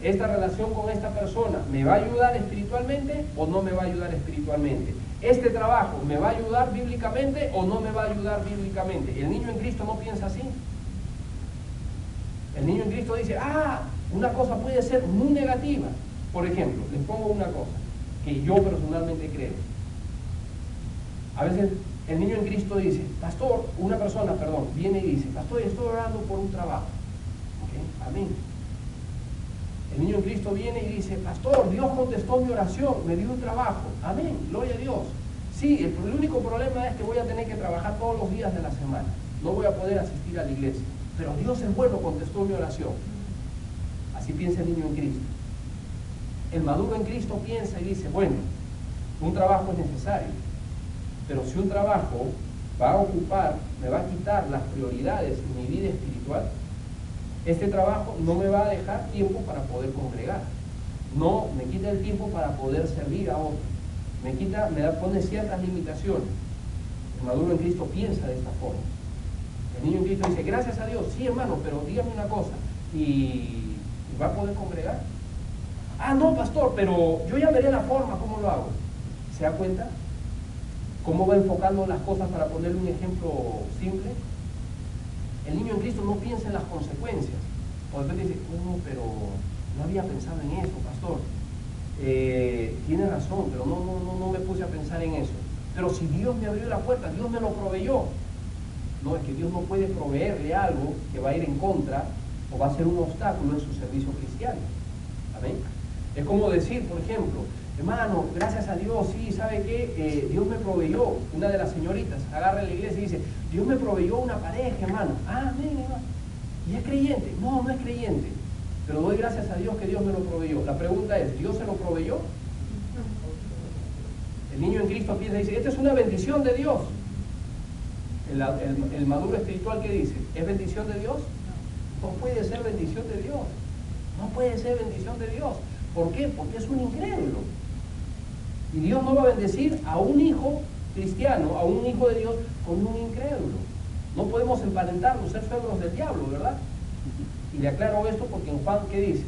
¿Esta relación con esta persona me va a ayudar espiritualmente o no me va a ayudar espiritualmente? ¿Este trabajo me va a ayudar bíblicamente o no me va a ayudar bíblicamente? El niño en Cristo no piensa así. El niño en Cristo dice, una cosa puede ser muy negativa. Por ejemplo, les pongo una cosa que yo personalmente creo. A veces el niño en Cristo dice, pastor, una persona, perdón, viene y dice, pastor, estoy orando por un trabajo. ¿Ok? Amén. El niño en Cristo viene y dice, pastor, Dios contestó mi oración, me dio un trabajo. Amén, gloria a Dios. Sí, el único problema es que voy a tener que trabajar todos los días de la semana. No voy a poder asistir a la iglesia. Pero Dios es bueno, contestó mi oración. Así piensa el niño en Cristo. El maduro en Cristo piensa y dice, bueno, un trabajo es necesario. Pero si un trabajo va a ocupar, me va a quitar las prioridades en mi vida espiritual, este trabajo no me va a dejar tiempo para poder congregar. No, me quita el tiempo para poder servir a otros. Pone ciertas limitaciones. El maduro en Cristo piensa de esta forma. El niño en Cristo dice, gracias a Dios, sí hermano, pero dígame una cosa, ¿y va a poder congregar? No pastor, pero yo ya veré la forma, ¿cómo lo hago? ¿Se da cuenta? ¿Cómo va enfocando las cosas? Para ponerle un ejemplo simple, el niño en Cristo no piensa en las consecuencias. O de repente dice, pero no había pensado en eso, pastor. Tiene razón, pero no me puse a pensar en eso. Pero si Dios me abrió la puerta, Dios me lo proveyó. No, es que Dios no puede proveerle algo que va a ir en contra o va a ser un obstáculo en su servicio cristiano. Amén. Es como decir, por ejemplo, hermano, gracias a Dios, sí, ¿sabe qué? Dios me proveyó. Una de las señoritas agarra en la iglesia y dice, Dios me proveyó una pareja, hermano. Amén, hermano. ¿Y es creyente? No es creyente. Pero doy gracias a Dios que Dios me lo proveyó. La pregunta es, ¿Dios se lo proveyó? El niño en Cristo piensa y dice, esta es una bendición de Dios. El maduro espiritual, ¿qué dice? ¿Es bendición de Dios? No puede ser bendición de Dios. No puede ser bendición de Dios. ¿Por qué? Porque es un incrédulo. Y Dios no va a bendecir a un hijo cristiano, a un hijo de Dios, con un incrédulo. No podemos emparentarnos, ser suegros del diablo, ¿verdad? Y le aclaro esto porque en Juan, ¿qué dice?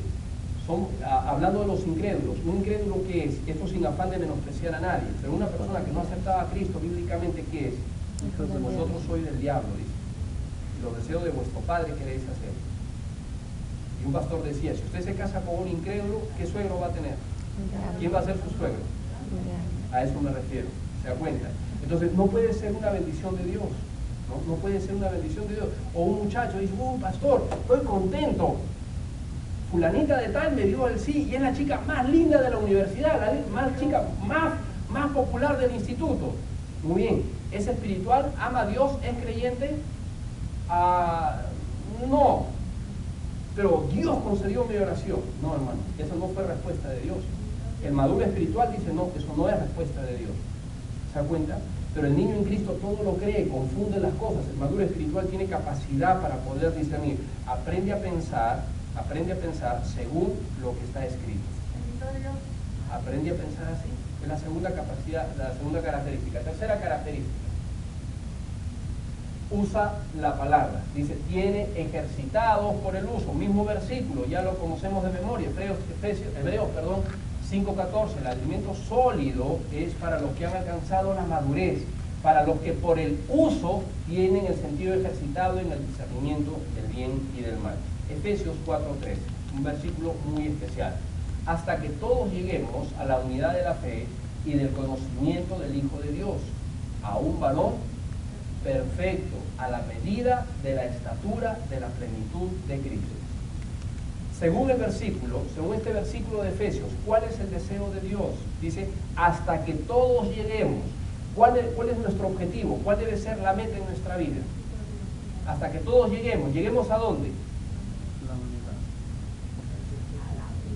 Hablando de los incrédulos, un incrédulo, ¿qué es? Esto sin afán de menospreciar a nadie, pero una persona que no aceptaba a Cristo bíblicamente, ¿qué es? Vosotros sois del diablo, dice. Y los deseos de vuestro padre queréis hacer. Y un pastor decía, si usted se casa con un incrédulo, ¿qué suegro va a tener? ¿Quién va a ser su suegro? A eso me refiero, ¿se da cuenta? Entonces no puede ser una bendición de Dios, no puede ser una bendición de Dios. O un muchacho dice, pastor, estoy contento, fulanita de tal me dio el sí, y es la chica más linda de la universidad, la chica más popular del instituto. Muy bien, ¿es espiritual? ¿Ama a Dios? ¿Es creyente? No. pero Dios concedió mi oración. No, hermano, eso no fue respuesta de Dios. El maduro espiritual dice, no, eso no es respuesta de Dios. ¿Se da cuenta? Pero el niño en Cristo todo lo cree, confunde las cosas. El maduro espiritual tiene capacidad para poder discernir. Aprende a pensar según lo que está escrito. Aprende a pensar así. Es la segunda capacidad, la segunda característica. Tercera característica. Usa la palabra. Dice, tiene ejercitados por el uso. Mismo versículo, ya lo conocemos de memoria. Hebreos 5:14. El alimento sólido es para los que han alcanzado la madurez, para los que por el uso tienen el sentido ejercitado en el discernimiento del bien y del mal. Efesios 4:13, un versículo muy especial. Hasta que todos lleguemos a la unidad de la fe y del conocimiento del Hijo de Dios, a un varón perfecto, a la medida de la estatura de la plenitud de Cristo. Según este versículo de Efesios, ¿cuál es el deseo de Dios? Dice, hasta que todos lleguemos. ¿Cuál es nuestro objetivo? ¿Cuál debe ser la meta en nuestra vida? Hasta que todos lleguemos. ¿Lleguemos a dónde? La unidad.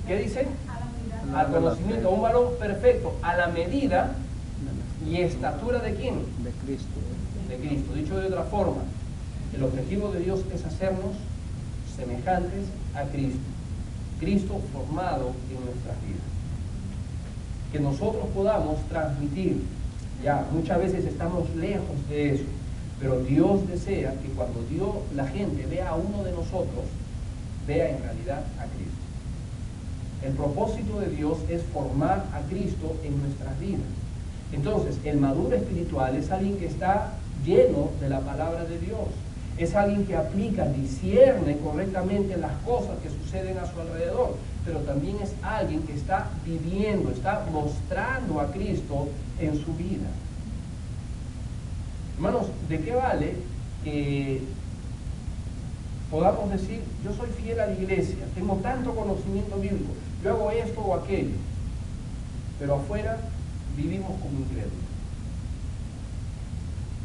¿Qué dice? Al conocimiento, a un varón perfecto, a la medida y estatura ¿de quién? De Cristo. De Cristo. Dicho de otra forma, el objetivo de Dios es hacernos semejantes a Cristo. Cristo formado en nuestras vidas. Que nosotros podamos transmitir, ya muchas veces estamos lejos de eso, pero Dios desea que cuando la gente vea a uno de nosotros, vea en realidad a Cristo. El propósito de Dios es formar a Cristo en nuestras vidas. Entonces, el maduro espiritual es alguien que está lleno de la palabra de Dios. Es alguien que aplica, discierne correctamente las cosas que suceden a su alrededor, pero también es alguien que está viviendo, está mostrando a Cristo en su vida. Hermanos, ¿de qué vale que podamos decir, yo soy fiel a la iglesia, tengo tanto conocimiento bíblico, yo hago esto o aquello, pero afuera vivimos como incrédulos?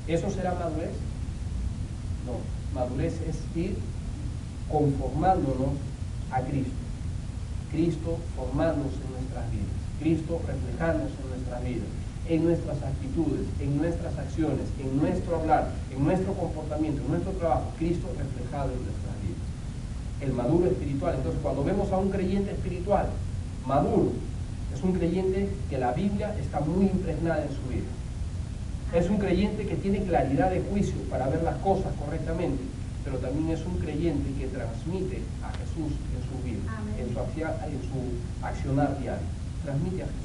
¿Eso será madurez? No, madurez es ir conformándonos a Cristo. Cristo formándose en nuestras vidas, Cristo reflejándose en nuestras vidas, en nuestras actitudes, en nuestras acciones, en nuestro hablar, en nuestro comportamiento, en nuestro trabajo, Cristo reflejado en nuestras vidas. El maduro espiritual. Entonces, cuando vemos a un creyente espiritual maduro, es un creyente que la Biblia está muy impregnada en su vida. Es un creyente que tiene claridad de juicio para ver las cosas correctamente, pero también es un creyente que transmite a Jesús en su vida, en su accionar diario. Transmite a Jesús.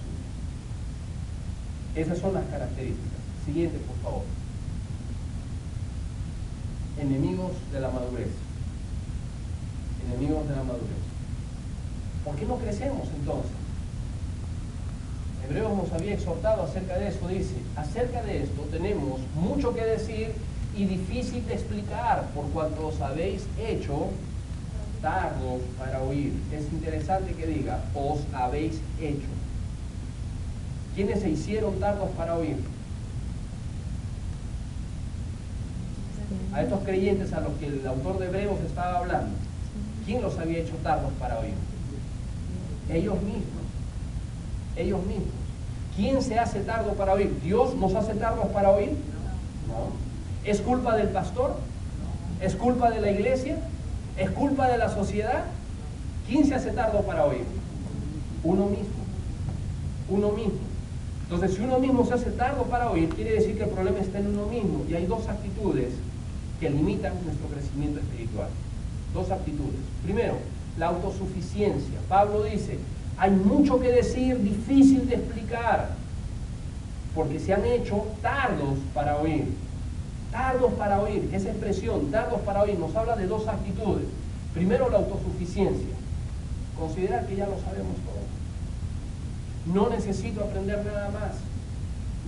Esas son las características. Siguiente, por favor. Enemigos de la madurez. Enemigos de la madurez. ¿Por qué no crecemos entonces? Hebreos nos había exhortado acerca de eso. Dice, acerca de esto tenemos mucho que decir y difícil de explicar, por cuanto os habéis hecho tardos para oír. Es interesante que diga, os habéis hecho. ¿Quiénes se hicieron tardos para oír? A estos creyentes a los que el autor de Hebreos estaba hablando. ¿Quién los había hecho tardos para oír? Ellos mismos. Ellos mismos. ¿Quién se hace tardo para oír? ¿Dios nos hace tardos para oír? No. ¿Es culpa del pastor? ¿Es culpa de la iglesia? ¿Es culpa de la sociedad? ¿Quién se hace tardo para oír? Uno mismo. Uno mismo. Entonces, si uno mismo se hace tardo para oír, quiere decir que el problema está en uno mismo. Y hay dos actitudes que limitan nuestro crecimiento espiritual. Dos actitudes. Primero, la autosuficiencia. Pablo dice, hay mucho que decir, difícil de explicar, porque se han hecho tardos para oír. Tardos para oír. Esa expresión, tardos para oír, nos habla de dos actitudes. Primero, la autosuficiencia. Considerar que ya lo sabemos todo. No necesito aprender nada más.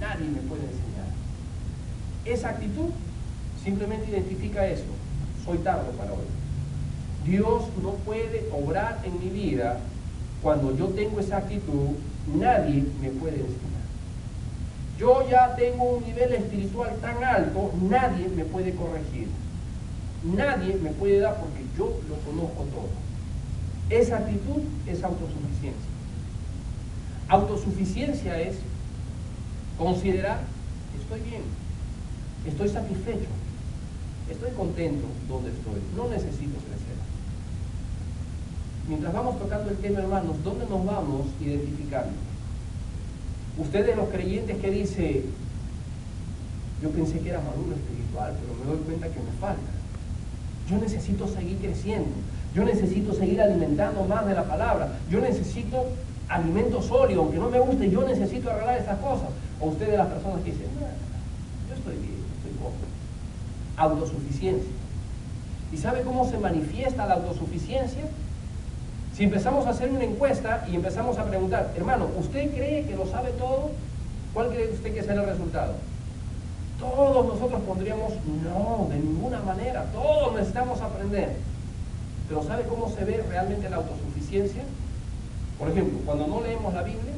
Nadie me puede enseñar. Esa actitud simplemente identifica eso. Soy tardo para oír. Dios no puede obrar en mi vida cuando yo tengo esa actitud. Nadie me puede enseñar. Yo ya tengo un nivel espiritual tan alto, nadie me puede corregir. nadie me puede dar porque yo lo conozco todo. Esa actitud es autosuficiencia. Autosuficiencia es considerar, estoy bien, estoy satisfecho, estoy contento donde estoy, no necesito crecer. Mientras vamos tocando el tema, hermanos, ¿dónde nos vamos identificando? Ustedes los creyentes que dicen, yo pensé que era maduro espiritual, pero me doy cuenta que me falta. Yo necesito seguir creciendo, yo necesito seguir alimentando más de la palabra, yo necesito alimento sólido, aunque no me guste, yo necesito arreglar esas cosas. O ustedes las personas que dicen, no, yo estoy bien, estoy cómodo. Autosuficiencia. ¿Y sabe cómo se manifiesta la autosuficiencia? Si empezamos a hacer una encuesta y empezamos a preguntar, hermano, ¿usted cree que lo sabe todo? ¿Cuál cree usted que será el resultado? Todos nosotros pondríamos, no, de ninguna manera, todos necesitamos aprender. Pero ¿sabe cómo se ve realmente la autosuficiencia? Por ejemplo, cuando no leemos la Biblia,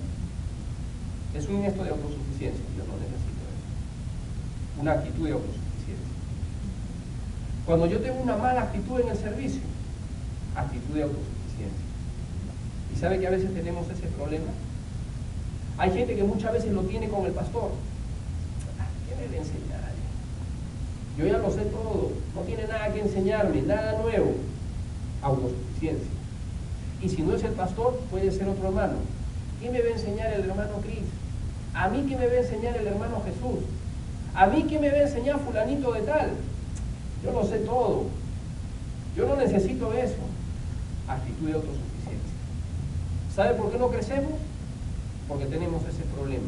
es un gesto de autosuficiencia. Yo no necesito eso. Una actitud de autosuficiencia. Cuando yo tengo una mala actitud en el servicio, actitud de autosuficiencia. ¿Y sabe que a veces tenemos ese problema? Hay gente que muchas veces lo tiene con el pastor. ¿Qué me va a enseñar? Yo ya lo sé todo, no tiene nada que enseñarme, nada nuevo. Autosuficiencia. Y si no es el pastor, puede ser otro hermano. ¿Qué me va a enseñar el hermano Cris? ¿A mí qué me va a enseñar el hermano Jesús? ¿A mí qué me va a enseñar fulanito de tal? Yo lo sé todo. Yo no necesito eso. Actitud de autosuficiencia. ¿Sabe por qué no crecemos? Porque tenemos ese problema.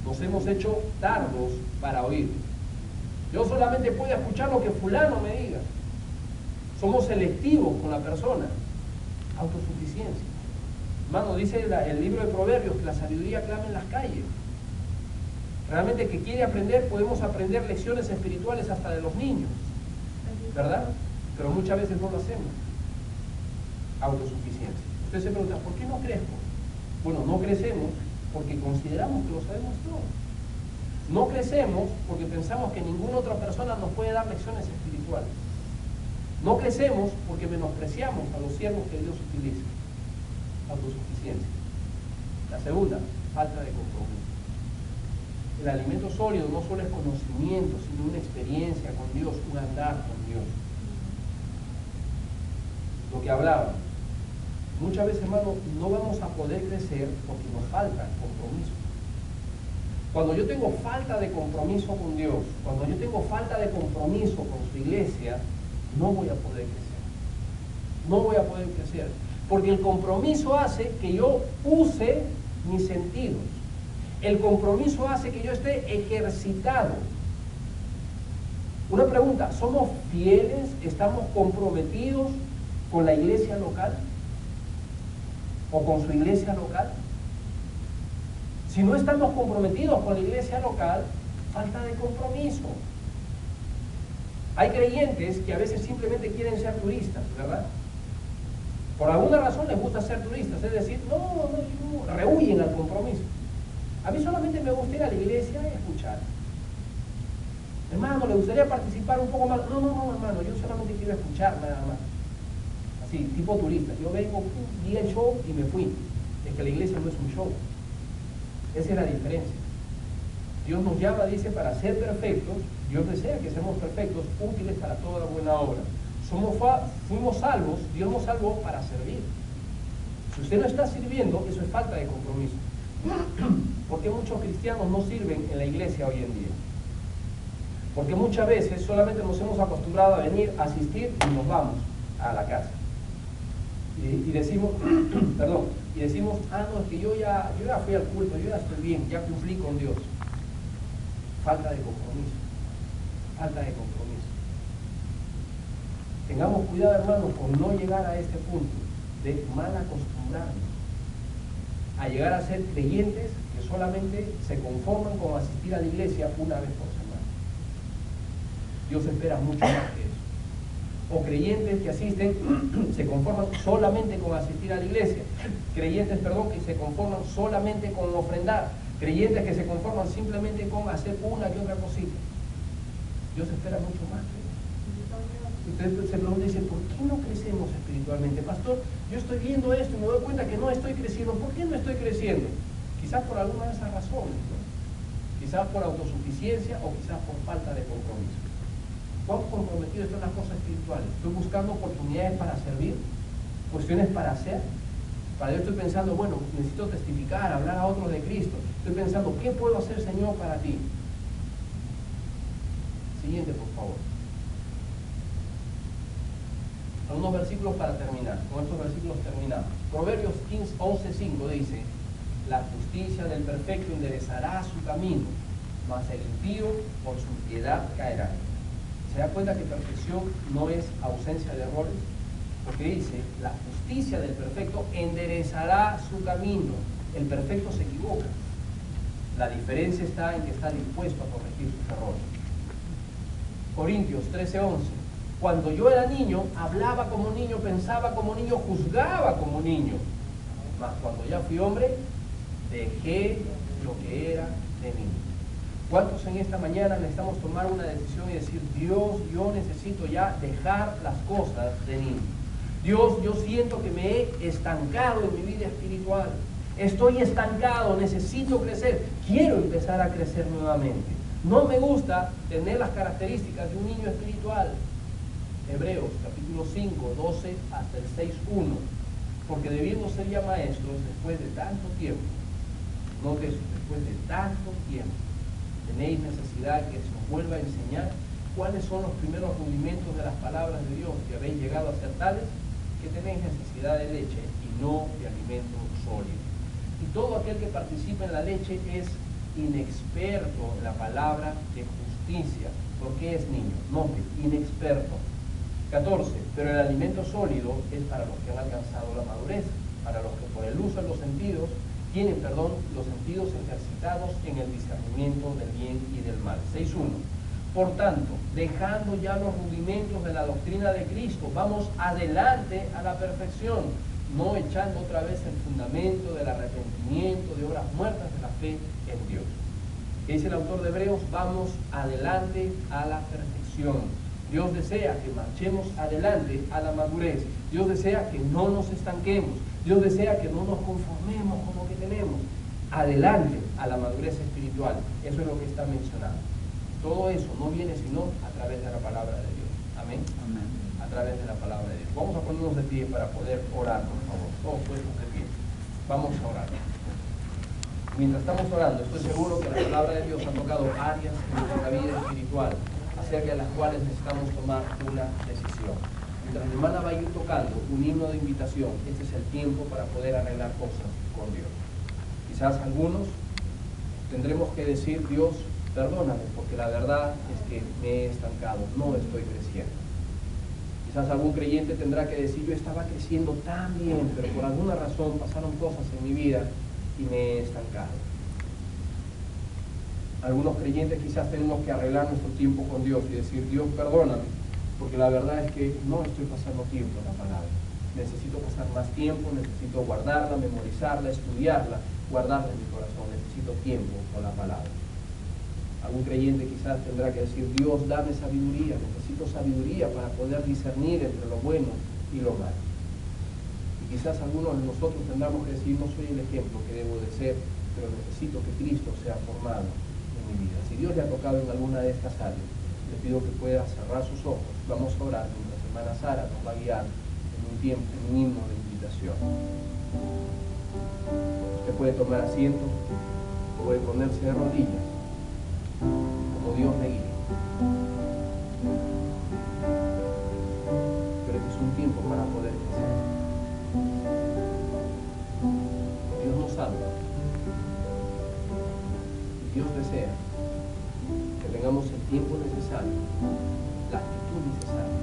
Nos hemos hecho tardos para oír. Yo solamente puedo escuchar lo que fulano me diga. Somos selectivos con la persona. Autosuficiencia. Hermano, dice el libro de Proverbios que la sabiduría clama en las calles. Realmente que quiere aprender, podemos aprender lecciones espirituales hasta de los niños, ¿verdad? Pero muchas veces no lo hacemos. Autosuficiencia. Usted se pregunta, ¿por qué no crezco? Bueno, no crecemos porque consideramos que lo sabemos todo. No crecemos porque pensamos que ninguna otra persona nos puede dar lecciones espirituales. No crecemos porque menospreciamos a los siervos que Dios utiliza. Autosuficiencia. La segunda, falta de compromiso. El alimento sólido no solo es conocimiento, sino una experiencia con Dios, un andar con Dios. Lo que hablaba. Muchas veces, hermano, no vamos a poder crecer porque nos falta compromiso. Cuando yo tengo falta de compromiso con Dios, cuando yo tengo falta de compromiso con su iglesia, no voy a poder crecer. No voy a poder crecer. Porque el compromiso hace que yo use mis sentidos. El compromiso hace que yo esté ejercitado. Una pregunta, ¿somos fieles? ¿Estamos comprometidos con la iglesia local? ¿O con su iglesia local? Si no estamos comprometidos con la iglesia local, falta de compromiso. Hay creyentes que a veces simplemente quieren ser turistas, ¿verdad? Por alguna razón les gusta ser turistas, es decir, no, rehuyen al compromiso. A mí solamente me gusta ir a la iglesia y escuchar. Hermano, ¿le gustaría participar un poco más? No, hermano, yo solamente quiero escuchar nada más. Así, tipo turista. Yo vengo, vi el show y me fui. Es que la iglesia no es un show. Esa es la diferencia. Dios nos llama, dice, para ser perfectos. Dios desea que seamos perfectos, útiles para toda buena obra. Fuimos salvos, Dios nos salvó para servir. Si usted no está sirviendo, eso es falta de compromiso. ¿Por qué muchos cristianos no sirven en la iglesia hoy en día? Porque muchas veces solamente nos hemos acostumbrado a venir, a asistir y nos vamos a la casa. Y decimos, y decimos, no, es que yo ya fui al culto, yo ya estoy bien, ya cumplí con Dios. Falta de compromiso. Falta de compromiso. Tengamos cuidado, hermanos, con no llegar a este punto de mal acostumbrarnos a llegar a ser creyentes que solamente se conforman con asistir a la iglesia una vez por semana. Dios espera mucho más que eso. O creyentes que asisten, se conforman solamente con asistir a la iglesia. Creyentes, que se conforman solamente con ofrendar. Creyentes que se conforman simplemente con hacer una que otra cosita. Dios espera mucho más que eso. Usted se pregunta y dice, ¿por qué no crecemos espiritualmente? Pastor, yo estoy viendo esto y me doy cuenta que no estoy creciendo. ¿Por qué no estoy creciendo? Quizás por alguna de esas razones, ¿no? Quizás por autosuficiencia o quizás por falta de compromiso. ¿Cuán comprometido están las cosas espirituales? ¿Estoy buscando oportunidades para servir? ¿Cuestiones para hacer? Para ello estoy pensando, bueno, necesito testificar, hablar a otros de Cristo. Estoy pensando, ¿qué puedo hacer, Señor, para ti? Siguiente, por favor. Algunos versículos para terminar. Con estos versículos terminamos. Proverbios 11:5 dice, la justicia del perfecto enderezará su camino, mas el impío por su impiedad caerá. ¿Se da cuenta que perfección no es ausencia de errores? Porque dice, la justicia del perfecto enderezará su camino. El perfecto se equivoca. La diferencia está en que está dispuesto a corregir sus errores. Corintios 13:11. Cuando yo era niño, hablaba como niño, pensaba como niño, juzgaba como niño. Mas cuando ya fui hombre, dejé lo que era de niño. ¿Cuántos en esta mañana necesitamos tomar una decisión y decir, Dios, yo necesito ya dejar las cosas de niño? Dios, yo siento que me he estancado en mi vida espiritual. Estoy estancado, necesito crecer. Quiero empezar a crecer nuevamente. No me gusta tener las características de un niño espiritual. Hebreos capítulo 5, 12 hasta el 6:1. Porque debiendo ser ya maestros después de tanto tiempo, note eso, después de tanto tiempo, tenéis necesidad que se os vuelva a enseñar cuáles son los primeros rudimentos de las palabras de Dios, que habéis llegado a ser tales que tenéis necesidad de leche y no de alimento sólido. Y todo aquel que participa en la leche es inexperto en la palabra de justicia, porque es niño. Note, inexperto. 14. Pero el alimento sólido es para los que han alcanzado la madurez, para los que por el uso de los sentidos tienen, los sentidos ejercitados en el discernimiento del bien y del mal. 6.1. Por tanto, dejando ya los rudimentos de la doctrina de Cristo, vamos adelante a la perfección, no echando otra vez el fundamento del arrepentimiento, de obras muertas de la fe en Dios. ¿Qué dice el autor de Hebreos? Vamos adelante a la perfección. Dios desea que marchemos adelante a la madurez. Dios desea que no nos estanquemos. Dios desea que no nos conformemos con lo que tenemos. Adelante a la madurez espiritual. Eso es lo que está mencionado. Todo eso no viene sino a través de la palabra de Dios. Amén. Amén. A través de la palabra de Dios. Vamos a ponernos de pie para poder orar, por favor. Todos puestos de pie. Vamos a orar. Mientras estamos orando, estoy seguro que la palabra de Dios ha tocado áreas de nuestra vida espiritual, acerca de las cuales necesitamos tomar una decisión. Mientras mi hermana va a ir tocando un himno de invitación, este es el tiempo para poder arreglar cosas con Dios. Quizás algunos tendremos que decir, Dios, perdóname, porque la verdad es que me he estancado, no estoy creciendo. Quizás algún creyente tendrá que decir, yo estaba creciendo tan bien, pero por alguna razón pasaron cosas en mi vida y me he estancado. Algunos creyentes quizás tenemos que arreglar nuestro tiempo con Dios y decir, Dios, perdóname, porque la verdad es que no estoy pasando tiempo en la palabra. Necesito pasar más tiempo, necesito guardarla, memorizarla, estudiarla, guardarla en mi corazón. Necesito tiempo con la palabra. Algún creyente quizás tendrá que decir, Dios, dame sabiduría, necesito sabiduría para poder discernir entre lo bueno y lo malo. Y quizás algunos de nosotros tendremos que decir, no soy el ejemplo que debo de ser, pero necesito que Cristo sea formado en mi vida. Si Dios le ha tocado en alguna de estas áreas, le pido que pueda cerrar sus ojos. Vamos a orar mientras hermana Sara nos va a guiar en un tiempo, en un himno de invitación. Usted puede tomar asiento, puede ponerse de rodillas, como Dios le guíe. Pero este es un tiempo para poder crecer. Dios nos ama. Y Dios desea que tengamos el tiempo necesario, la actitud necesaria.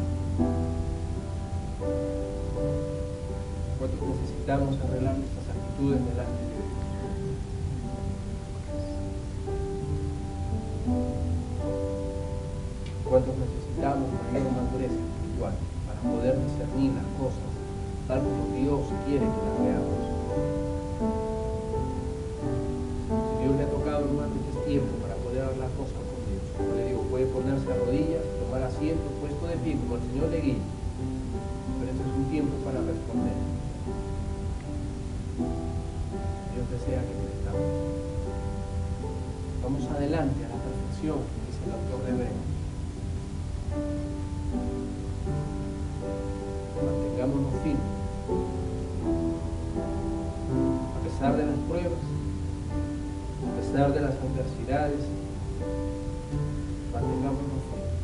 ¿Cuántos necesitamos arreglar nuestras actitudes delante de Dios? ¿Cuántos necesitamos mayor madurez espiritual para poder discernir las cosas tal como Dios quiere que las veamos? Si Dios le ha tocado, hermano, este tiempo para poder hablar cosas con Dios, yo le digo, puede ponerse a rodillas, tomar asiento, puesto de pie, como el Señor le guíe. Pero este es un tiempo para responder. Dios desea que crezcamos. Vamos adelante a la perfección, dice el autor de Hebreos. Mantengámonos firmes. A pesar de las pruebas, a pesar de las adversidades, mantengámonos firmes.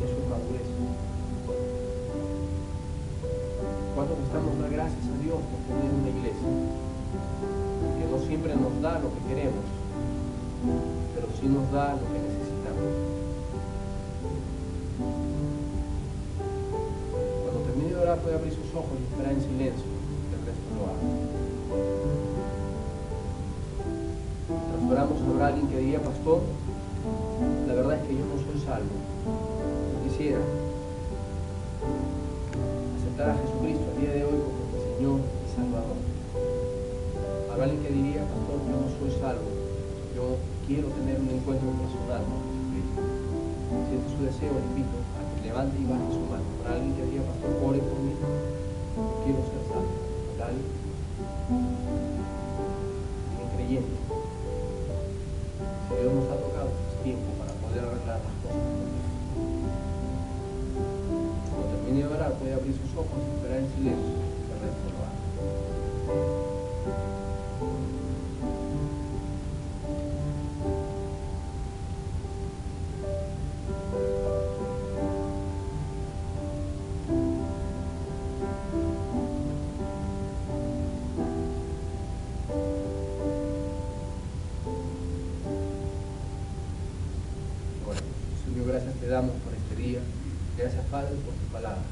Eso es madurez. ¿Cuántos estamos dando gracias a Dios por tener una iglesia que no siempre nos da lo que queremos, pero sí nos da lo que necesitamos? Cuando termine de orar puede abrir sus ojos y esperar en silencio que el resto lo haga. Mientras oramos, habrá alguien que diría: pastor, la verdad es que yo no soy salvo. Yo quisiera aceptar a Jesucristo el día de hoy como mi Señor y Salvador. Habrá alguien que diría: pastor, yo no soy salvo, yo quiero tener un encuentro personal con Jesucristo. Si este es su deseo, le invito a que levante y baje su mano. Habrá alguien que diría: pastor, ore por mí, yo quiero ser salvo. Habrá alguien creyente. Si Dios nos ha tocado, es tiempo para poder arreglar las cosas con Dios. Cuando termine de orar, puede abrir sus ojos y esperar en silencio que el resto lo haga. Señor, gracias te damos por este día. Gracias, Padre, por tu palabra.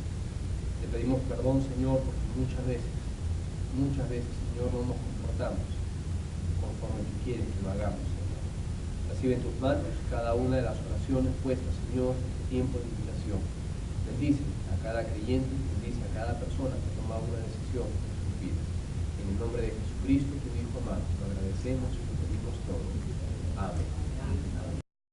Te pedimos perdón, Señor, porque muchas veces, Señor, no nos comportamos conforme tú quieres que lo hagamos, Señor. Recibe en tus manos cada una de las oraciones puestas, Señor, en este tiempo de invitación. Bendice a cada creyente, bendice a cada persona que toma una decisión en su vida. En el nombre de Jesucristo, tu Hijo amado, lo agradecemos y lo pedimos todo.